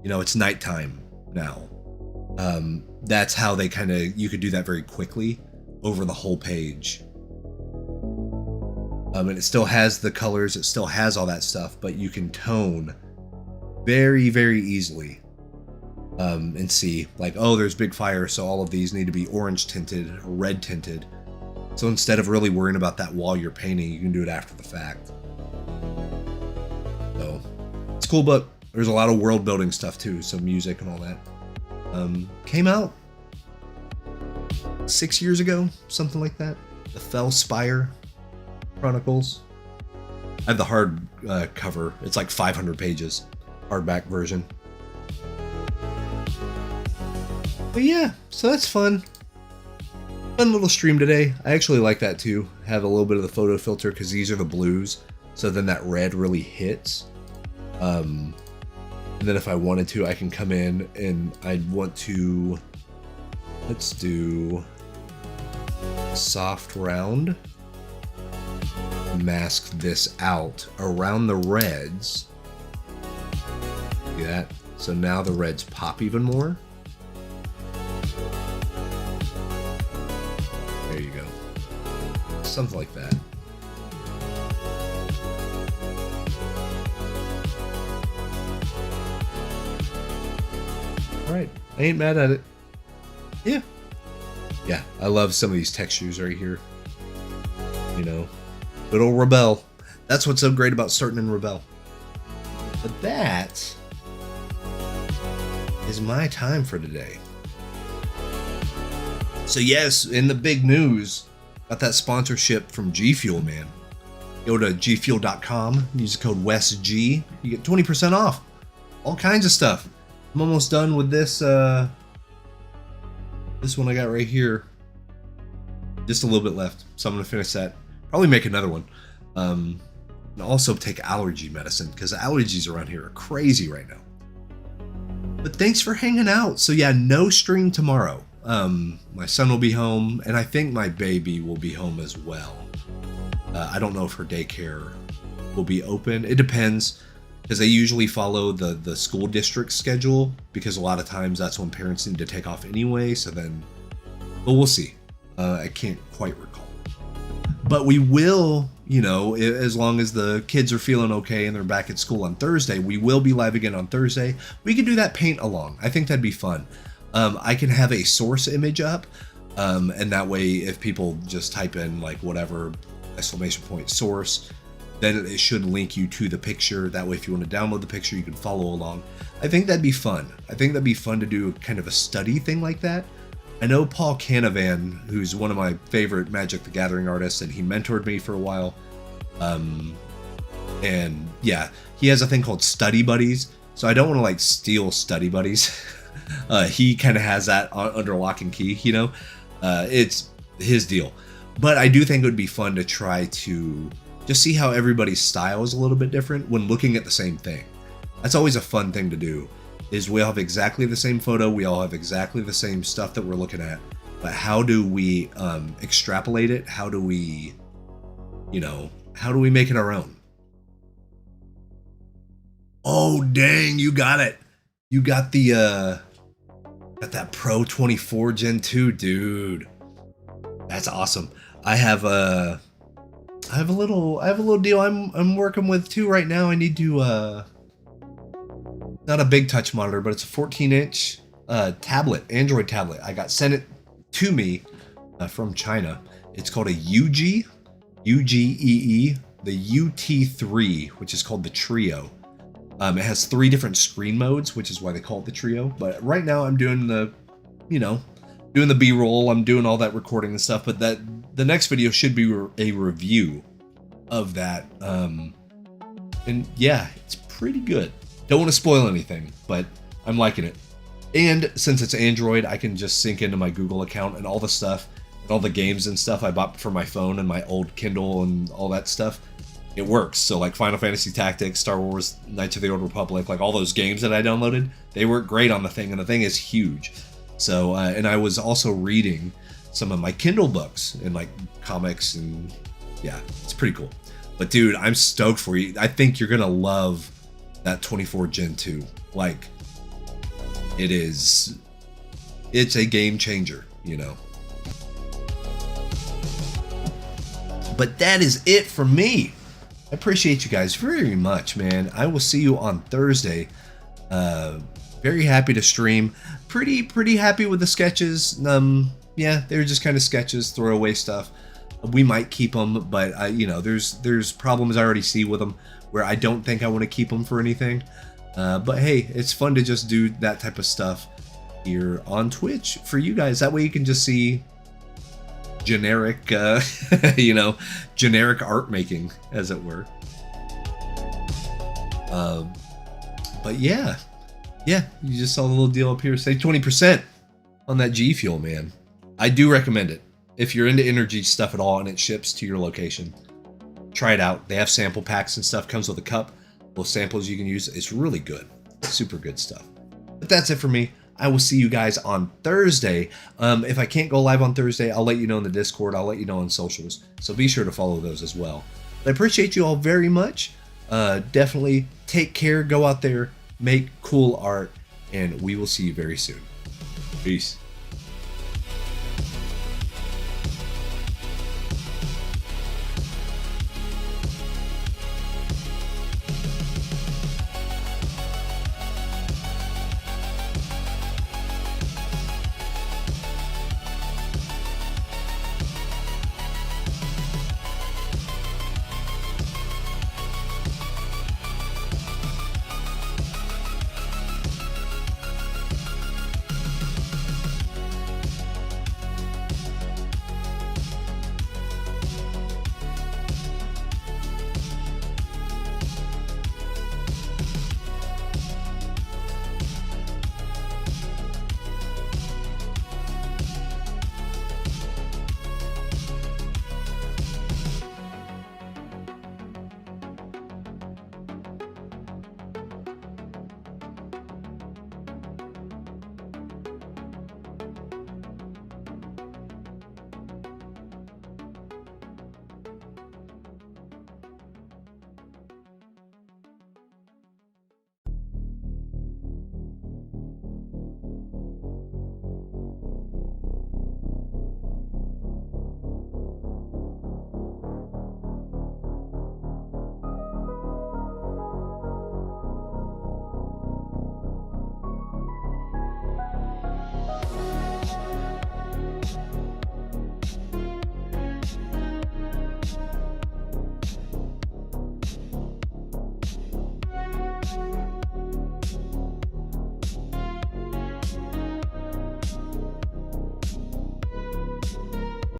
you know, it's nighttime now. That's how they kind of, you could do that very quickly over the whole page. And it still has the colors, it still has all that stuff, but you can tone very, very easily. And see, like, oh, there's big fire, so all of these need to be orange tinted or red tinted. So instead of really worrying about that while you're painting, you can do it after the fact. So, it's a cool book. There's a lot of world building stuff too, some music and all that. Came out 6 years ago, something like that. The Spire Chronicles. I have the hard cover. It's like 500 pages, hardback version. But yeah, so that's fun. Fun little stream today. I actually like that too. Have a little bit of the photo filter because these are the blues. So then that red really hits. And then if I wanted to, I can come in and I'd want to, let's do soft round. Mask this out around the reds. See that? So now the reds pop even more. There you go. Something like that. I ain't mad at it. Yeah. Yeah, I love some of these textures right here. You know, good old Rebelle. That's what's so great about starting in Rebelle. But that is my time for today. So yes, in the big news, got that sponsorship from G Fuel, man. Go to gfuel.com, use the code WESTG, you get 20% off. All kinds of stuff. I'm almost done with this this one I got right here. Just a little bit left, so I'm gonna finish that. Probably make another one. And also take allergy medicine, because allergies around here are crazy right now. But thanks for hanging out. So yeah, no stream tomorrow. My son will be home, and I think my baby will be home as well. I don't know if her daycare will be open. It depends, because they usually follow the school district schedule, because a lot of times that's when parents need to take off anyway. So then, but we'll see. I can't quite recall. But we will, you know, as long as the kids are feeling okay and they're back at school on Thursday, we will be live again on Thursday. We can do that paint along. I think that'd be fun. I can have a source image up, and that way if people just type in like whatever ! Source, then it should link you to the picture. That way if you want to download the picture, you can follow along. I think that'd be fun. I think that'd be fun to do kind of a study thing like that. I know Paul Canavan, who's one of my favorite Magic the Gathering artists, and he mentored me for a while. And yeah, he has a thing called Study Buddies. So I don't want to like steal Study Buddies. He kind of has that under lock and key, you know. It's his deal. But I do think it would be fun to try to just see how everybody's style is a little bit different when looking at the same thing. That's always a fun thing to do, is we all have exactly the same photo, we all have exactly the same stuff that we're looking at, but how do we extrapolate it? How do we, you know, how do we make it our own? Oh, dang, you got it. You got the, got that Pro 24 Gen 2, dude. That's awesome. I have a little deal I'm working with too right now. I need to, not a big touch monitor, but it's a 14-inch tablet, Android tablet. I got sent it to me from China. It's called a UGEE, the UT3, which is called the Trio. It has 3 different screen modes, which is why they call it the Trio. But right now I'm doing the, you know, doing the B-roll. I'm doing all that recording and stuff. But that the next video should be a review of that. And yeah, it's pretty good. Don't want to spoil anything, but I'm liking it. And since it's Android, I can just sync into my Google account and all the stuff and all the games and stuff I bought for my phone and my old Kindle and all that stuff. It works. So like Final Fantasy Tactics, Star Wars, Knights of the Old Republic, like all those games that I downloaded, they work great on the thing, and the thing is huge. So, and I was also reading some of my Kindle books and like comics, and yeah, it's pretty cool. But dude, I'm stoked for you. I think you're gonna love that 24 Gen 2. Like, it's a game changer, you know. But that is it for me. I appreciate you guys very much, man. I will see you on Thursday. Very happy to stream. Pretty happy with the sketches. Yeah, they're just kind of sketches, throwaway stuff. We might keep them, but you know, there's problems I already see with them where I don't think I want to keep them for anything. But hey, it's fun to just do that type of stuff here on Twitch for you guys. That way you can just see generic, you know, generic art making, as it were. But yeah, you just saw the little deal up here. Save 20% on that G Fuel, man. I do recommend it. If you're into energy stuff at all and it ships to your location, try it out. They have sample packs and stuff. Comes with a cup, little samples you can use. It's really good. Super good stuff. But that's it for me. I will see you guys on Thursday. If I can't go live on Thursday, I'll let you know in the Discord. I'll let you know on socials. So be sure to follow those as well. But I appreciate you all very much. Definitely take care. Go out there, make cool art, and we will see you very soon. Peace.